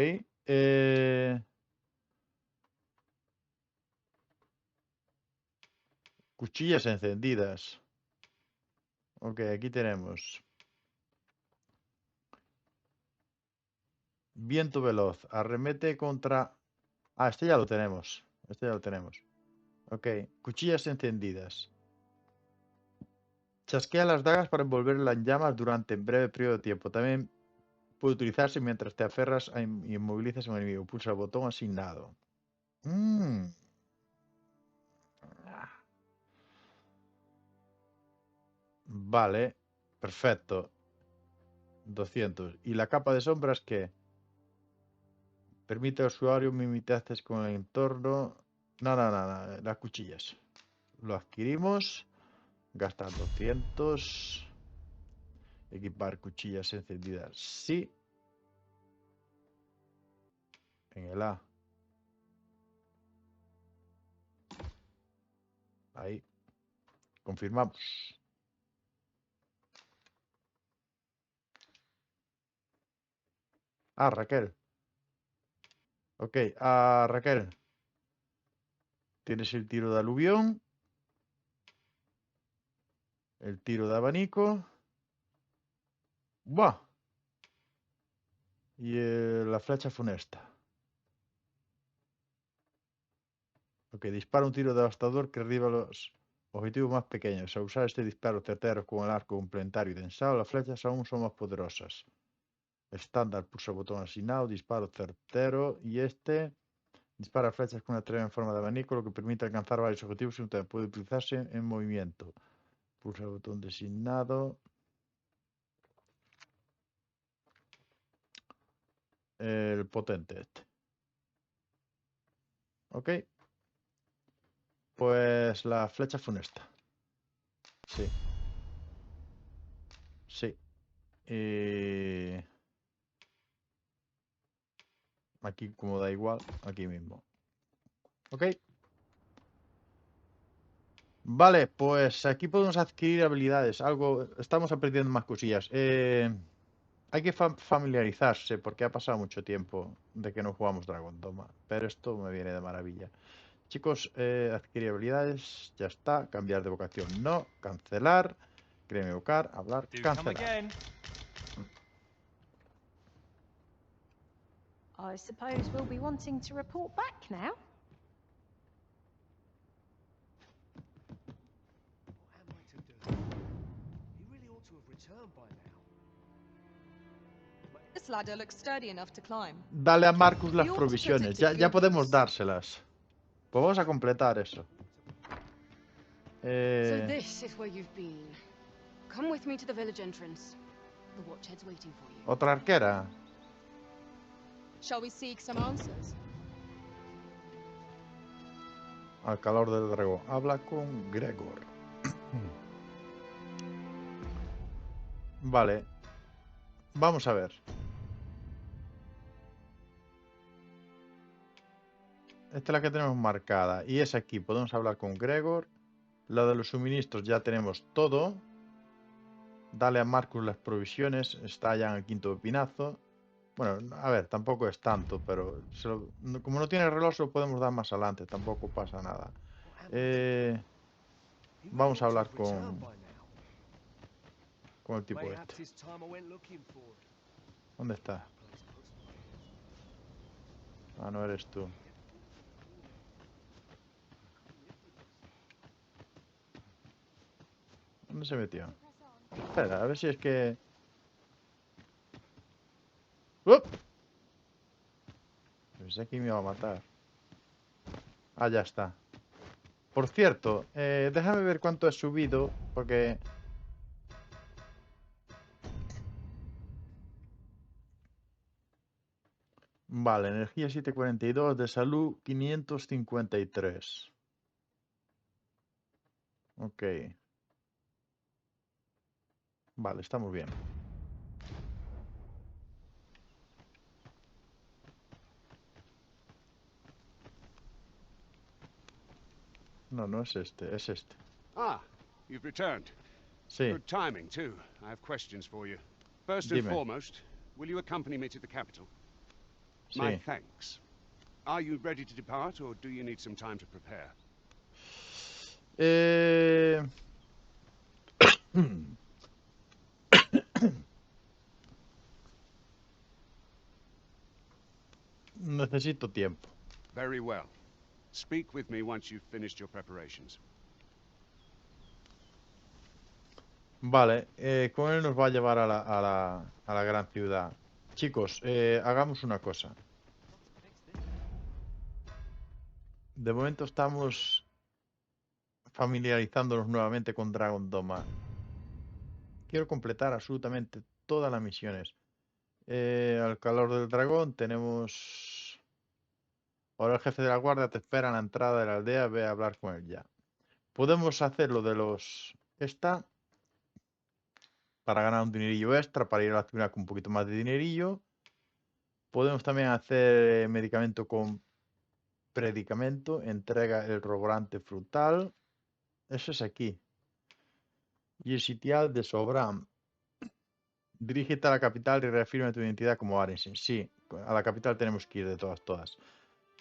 Cuchillas encendidas. Ok, aquí tenemos. Viento veloz. Arremete contra... Ah, este ya lo tenemos. Este ya lo tenemos. Ok. Cuchillas encendidas. Chasquea las dagas para envolverlas en llamas durante un breve periodo de tiempo. También puede utilizarse mientras te aferras y inmovilizas a un enemigo. Pulsa el botón asignado. Vale. Perfecto. 200. ¿Y la capa de sombras qué? Permite al usuario mimetarse con el entorno. No. Las cuchillas. Lo adquirimos. Gastar 200. Equipar cuchillas encendidas. Sí. En el A. Ahí. Confirmamos. Ah, Raquel. Ok. Raquel. Tienes el tiro de aluvión. El tiro de abanico. ¡Buah! Y la flecha funesta. Ok, dispara un tiro devastador que derriba los objetivos más pequeños. Al usar este disparo certero con el arco complementario y densado, las flechas aún son más poderosas. Estándar, pulsa el botón asignado, disparo certero. Y este dispara flechas con una treva en forma de abanico, lo que permite alcanzar varios objetivos simultáneamente. Puede utilizarse en movimiento. Pulsa el botón designado. El potente este. Ok. Pues la flecha funesta. Sí. Sí. Aquí como da igual, aquí mismo. Ok. Vale, pues aquí podemos adquirir habilidades. Algo, estamos aprendiendo más cosillas. Hay que familiarizarse porque ha pasado mucho tiempo de que no jugamos Dogma. Pero esto me viene de maravilla. Chicos, adquirir habilidades. Ya está. Cambiar de vocación. No. Cancelar. Créeme evocar. Hablar. Cancelar. I suppose we'll be wanting to report back now. This ladder looks sturdy enough to climb. Dale a Marcus las provisiones. Ya podemos dárselas. Pues vamos a completar eso. So this is where you've been. Come with me to the village entrance. The watchhead's waiting for you. Otra arquera. Shall we seek some answers? Al calor del dragón. Habla con Gregor. Vale. Vamos a ver. Esta es la que tenemos marcada. Y es aquí. Podemos hablar con Gregor. La de los suministros ya tenemos todo. Dale a Marcus las provisiones. Está ya en el quinto pepinazo. Bueno, a ver, tampoco es tanto, pero como no tiene reloj, se lo podemos dar más adelante. Tampoco pasa nada. Vamos a hablar con el tipo este. ¿Dónde está? Ah, no eres tú. ¿Dónde se metió? Espera, a ver si es que... ¡Up! Pensé que me iba a matar. Ah, ya está. Por cierto, déjame ver cuánto he subido, porque... Vale, energía 742, de salud 553. Ok. Vale, estamos bien. No, no es este, es este. Ah, you've returned. Sí. Good timing, too. I have questions for you. First and foremost, will you accompany me to the capital? Sí. My thanks. Are you ready to depart, or do you need some time to prepare? necesito tiempo. Very well. Speak with me once you've finished your preparations. Vale, con él nos va a llevar a la gran ciudad. Chicos, hagamos una cosa. De momento estamos familiarizándonos nuevamente con Dogma. Quiero completar absolutamente todas las misiones. Al calor del dragón tenemos... Ahora el jefe de la guardia te espera en la entrada de la aldea, ve a hablar con él ya. Podemos hacer lo de los... para ganar un dinerillo extra, para ir a la ciudad con un poquito más de dinerillo. Podemos también hacer medicamento con predicamento, entrega el roborante frutal. Eso es aquí. Y el sitial de Sobram. Dirígete a la capital y reafirma tu identidad como Arensin. Sí, a la capital tenemos que ir de todas.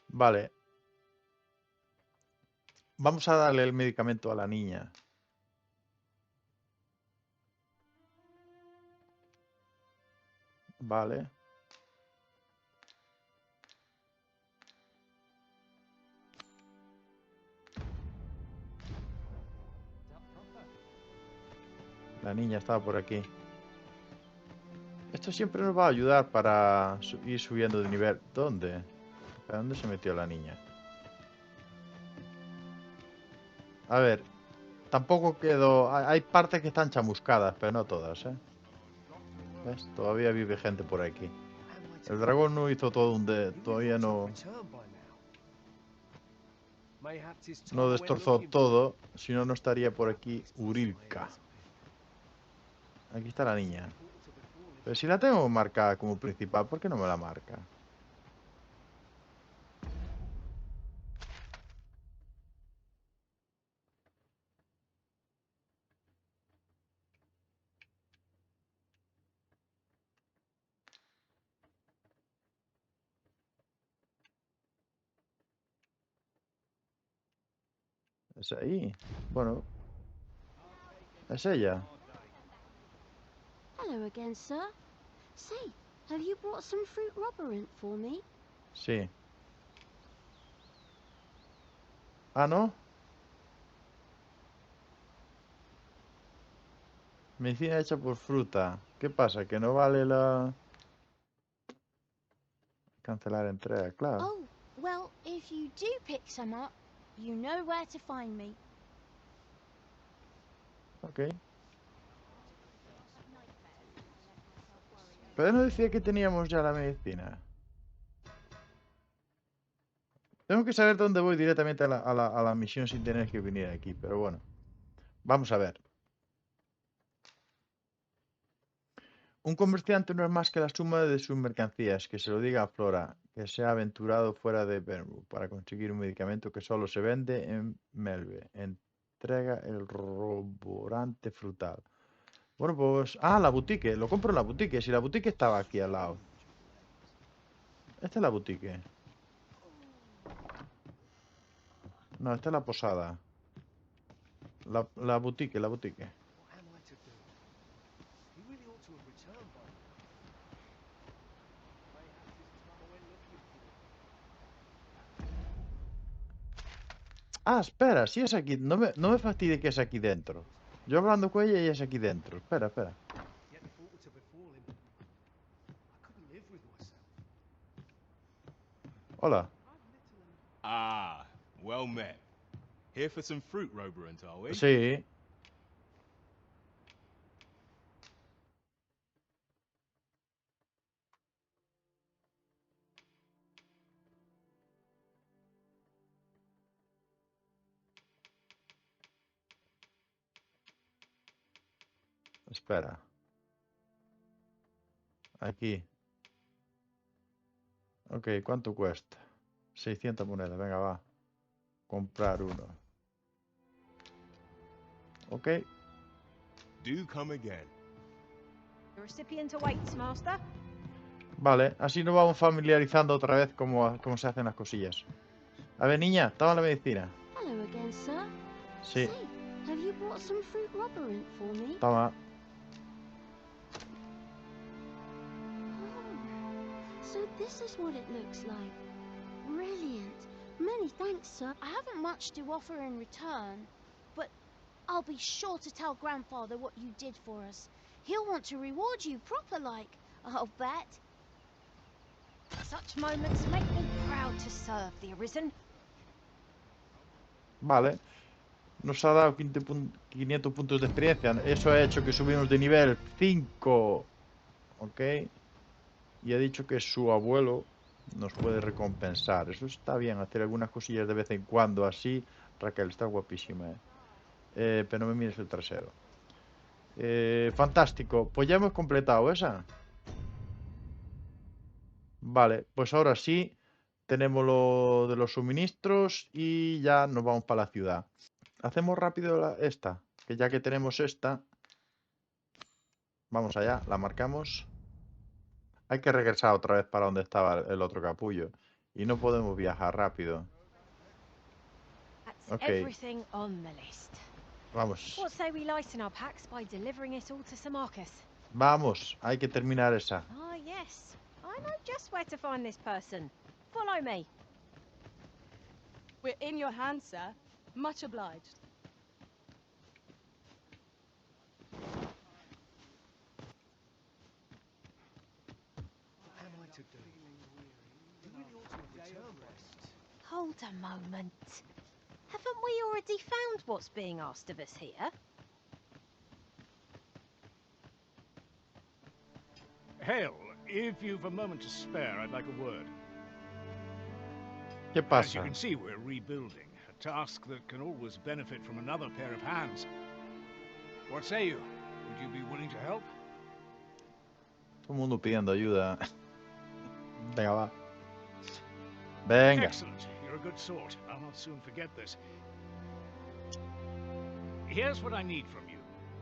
Vale. Vamos a darle el medicamento a la niña. Vale. La niña estaba por aquí. Esto siempre nos va a ayudar para ir subiendo de nivel. ¿Dónde? ¿A dónde se metió la niña? A ver. Tampoco quedó... Hay partes que están chamuscadas, pero no todas, ¿eh? ¿Ves? Todavía vive gente por aquí. El dragón no hizo todo un... Todavía no... No destrozó todo. Si no, no estaría por aquí Ulrika. Aquí está la niña. Pero si la tengo marcada como principal, ¿por qué no me la marca? Es ahí. Bueno. Es ella. Hello again, sir. Say, have you brought some fruit roborant for me? Sí. Ah, ¿no? Medicina hecha por fruta. ¿Qué pasa? ¿Que no vale la... Cancelar entrega, claro. Oh, well, if you do pick some up, you know where to find me. Ok. Pero no decía que teníamos ya la medicina. Tengo que saber dónde voy directamente a la misión sin tener que venir aquí, pero bueno. Vamos a ver. Un comerciante no es más que la suma de sus mercancías, que se lo diga a Flora, que se ha aventurado fuera de Vermouth para conseguir un medicamento que solo se vende en Melve. Entrega el roborante frutal. Bueno, pues... Ah, la boutique. Lo compro en la boutique. Si la boutique estaba aquí al lado. Esta es la boutique. No, esta es la posada. La boutique, la boutique. Ah, espera, si es aquí. No me fastidie que es aquí dentro. Yo hablando con ella y es aquí dentro. Espera, espera. Hola. Ah, well met. Here for some fruit roborant, are we? Sí. Espera. Aquí. Ok, ¿cuánto cuesta? 600 monedas, venga, va. Comprar uno. Ok. Do come again. The recipient awaits, master. Vale, así nos vamos familiarizando otra vez cómo se hacen las cosillas. A ver, niña, toma la medicina. Hello again, sir. Sí. Say, have you brought some fruit roborant for me? Toma. Oh, so this is what it looks like. Brilliant. Many thanks, sir. I haven't much to offer in return, but I'll be sure to tell Grandfather what you did for us. He'll want to reward you proper like, I'll bet. Such moments make me proud to serve the Arisen. Vale. Nos ha dado 500 puntos de experiencia. Eso ha hecho que subimos de nivel 5. Ok. Y ha dicho que su abuelo nos puede recompensar. Eso está bien, hacer algunas cosillas de vez en cuando así. Raquel, está guapísima, pero no me mires el trasero. Fantástico. Pues ya hemos completado esa. Vale, pues ahora sí. Tenemos lo de los suministros y ya nos vamos para la ciudad. Hacemos rápido esta, que ya que tenemos esta, vamos allá, la marcamos. Hay que regresar otra vez para donde estaba el otro capullo. Y no podemos viajar rápido. Ok. Vamos. Vamos, hay que terminar esa. Ah, yes. I know just where to find this person. Follow me. We're in your hands, sir. Much obliged. Hold a moment. Haven't we already found what's being asked of us here? Hale, if you've a moment to spare, I'd like a word. ¿Qué As you pasa? can see, we're rebuilding. A task that can always benefit from another pair of hands. What say you? Would you be willing to help? Todo el mundo pidiendo ayuda. Venga, va. Venga. Excellent. You're a good sort. I'll not soon forget this. Here's what I need from you.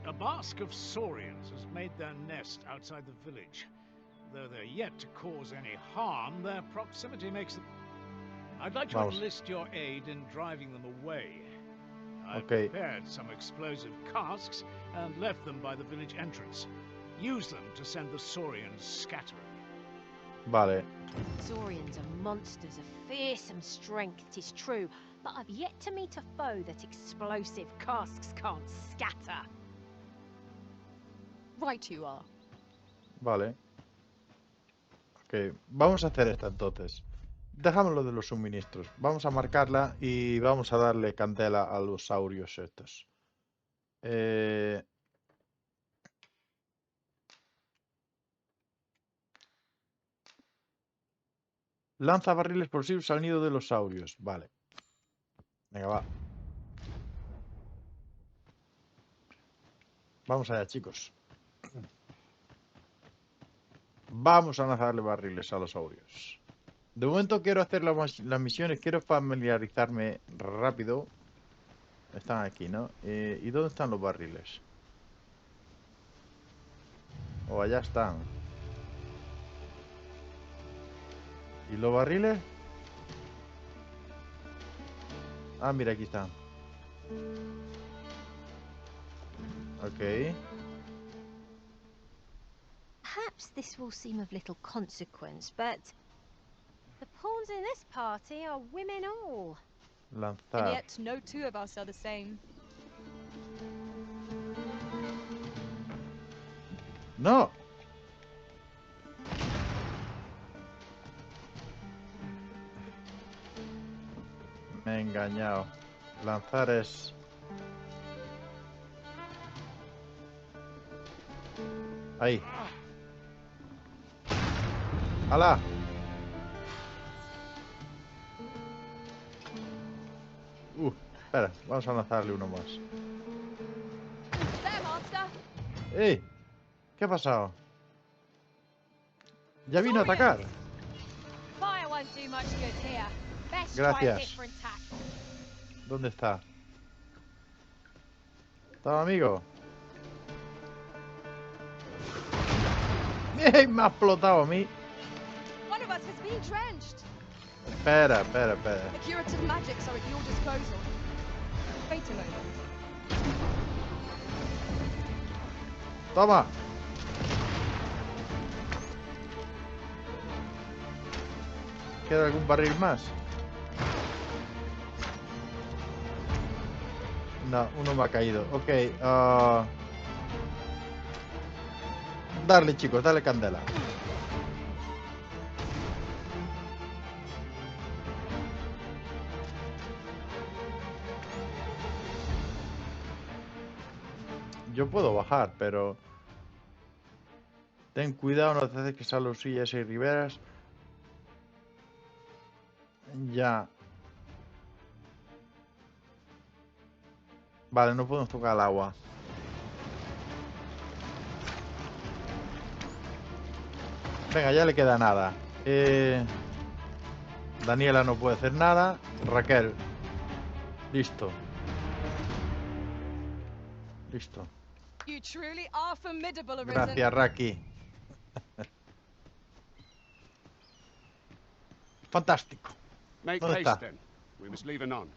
A basque of saurians has made their nest outside the village. Though they're yet to cause any harm, their proximity makes them... I'd like to enlist your aid in driving them away. I've prepared some explosive casks and left them by the village entrance. Use them to send the saurians scattering. Vale. Saurians are monsters of fearsome strength, 'tis true, but I've yet to meet a foe that explosive casks can't scatter. Right you are. Vale. Ok, vamos a hacer esta entonces. Dejamos lo de los suministros. Vamos a marcarla y vamos a darle candela a los saurios estos. Lanza barriles explosivos al nido de los saurios. Vale. Venga, va. Vamos allá, chicos. Vamos a lanzarle barriles a los saurios. De momento quiero hacer las misiones. Quiero familiarizarme rápido. Están aquí, ¿no? ¿Y dónde están los barriles? Oh, allá están. ¿Y los barriles? Ah, mira, aquí están. Ok. Perhaps this will seem of little consequence, but the pawns in this party are women all. Lanzar. And yet no two of us are the same. ¡No! Me he engañado. Lanzar es... Ahí. ¡Hala! Espera, vamos a lanzarle uno más. ¡Ey! ¿Qué ha pasado? Ya vino a atacar. Gracias. ¿Dónde está? ¿Está, amigo? ¡Ey! Me ha explotado a mí. Espera, espera, espera. The curative magics are at your disposal. Wait a moment. Toma. ¿Queda algún barril más? No, uno me ha caído. Ok. Darle, chicos, dale candela. Yo puedo bajar, pero... Ten cuidado, no te haces que salgan sillas y riberas. Ya. Vale, no podemos tocar el agua. Venga, ya le queda nada. Daniela no puede hacer nada. Raquel. Listo. Listo. You truly are formidable, Arisen. Gracias, Raki. Fantástico. Make ¿Dónde haste está? then. We must leave anon.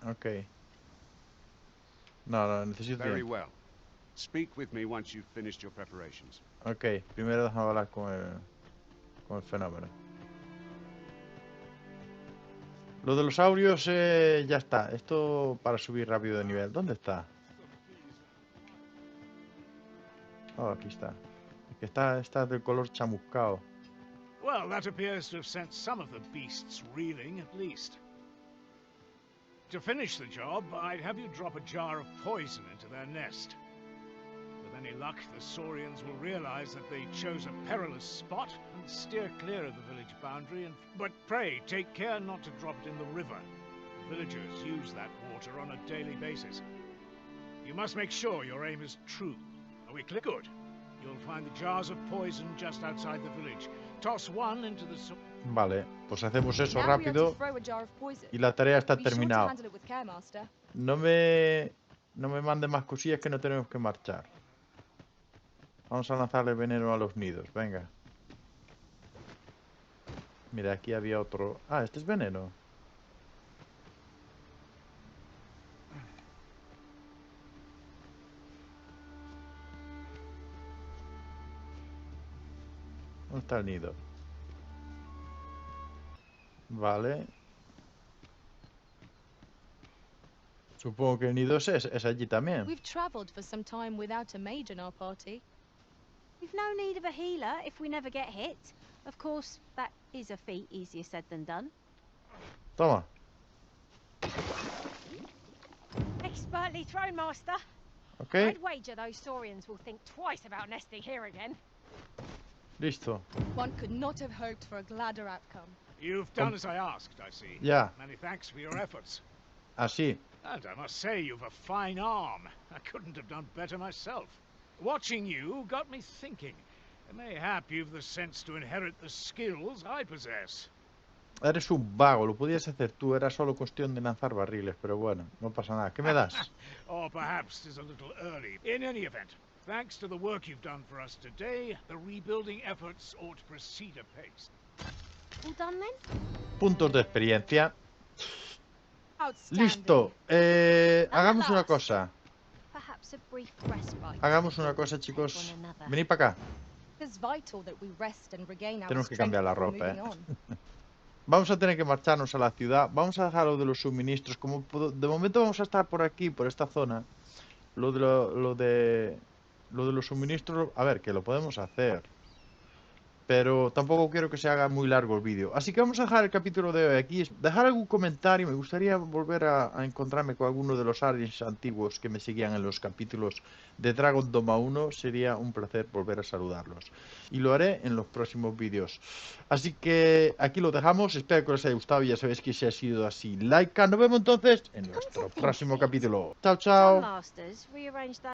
Ok. No, necesito Very tiempo. well. Speak with me once you've finished your preparations. Ok, primero déjame hablar con el fenómeno. Lo de los saurios ya está. Esto para subir rápido de nivel. ¿Dónde está? Oh, aquí está. Es que está del color chamuscado. Well, that appears to have sent some of the beasts reeling, at least. To finish the job, I'd have you drop a jar of poison into their nest. With any luck, the Saurians will realize that they chose a perilous spot and steer clear of the village boundary. But pray, take care not to drop it in the river. Villagers use that water on a daily basis. You must make sure your aim is true. Are we clear? Good. You'll find the jars of poison just outside the village. Toss one into the... Vale, pues hacemos eso Now we are to rápido throw a jar of poison. y la tarea está Be sure to terminada. handle it with care, Master. No me mande más cosillas que no tenemos que marchar. Vamos a lanzarle veneno a los nidos, venga. Mira, aquí había otro... Ah, este es veneno. ¿Dónde está el nido? Vale. Supongo que el nido es allí también. We've traveled for some time without a mage in our party. We've no need of a healer if we never get hit. Of course, that is a feat easier said than done. Toma. Expertly thrown, Master. Ok. I'd wager those Saurians will think twice about nesting here again. Listo. One could not have hoped for a gladder outcome. You've done as I asked, I see. Yeah. Many thanks for your efforts. Así. And I must say, you've a fine arm. I couldn't have done better myself. Watching you got me thinking. Mayhap you've the sense to inherit the skills I possess. Eres un vago, lo podías hacer tú, era solo cuestión de lanzar barriles, pero bueno, no pasa nada. ¿Qué me das? Or perhaps 'tis a little early. In any event, thanks to the work you've done for us today, the rebuilding efforts ought to proceed apace. All done then? Puntos de experiencia. Outstanding. Listo. Hagamos una cosa. Perhaps a brief respite. Hagamos una cosa, chicos. Venid para acá. It's vital that we rest and regain our Tenemos que strength cambiar la before ropa, moving on. Vamos a tener que marcharnos a la ciudad. Vamos a dejar lo de los suministros. Como de momento vamos a estar por aquí, por esta zona. Lo de los suministros, a ver, que lo podemos hacer. Pero tampoco quiero que se haga muy largo el vídeo. Así que vamos a dejar el capítulo de hoy aquí. Dejar algún comentario. Me gustaría volver a encontrarme con alguno de los aliens antiguos que me seguían en los capítulos de Dogma 1. Sería un placer volver a saludarlos. Y lo haré en los próximos vídeos. Así que aquí lo dejamos. Espero que os haya gustado. Ya sabéis que si ha sido así, like. Nos vemos entonces en nuestro próximo capítulo. Chao, chao.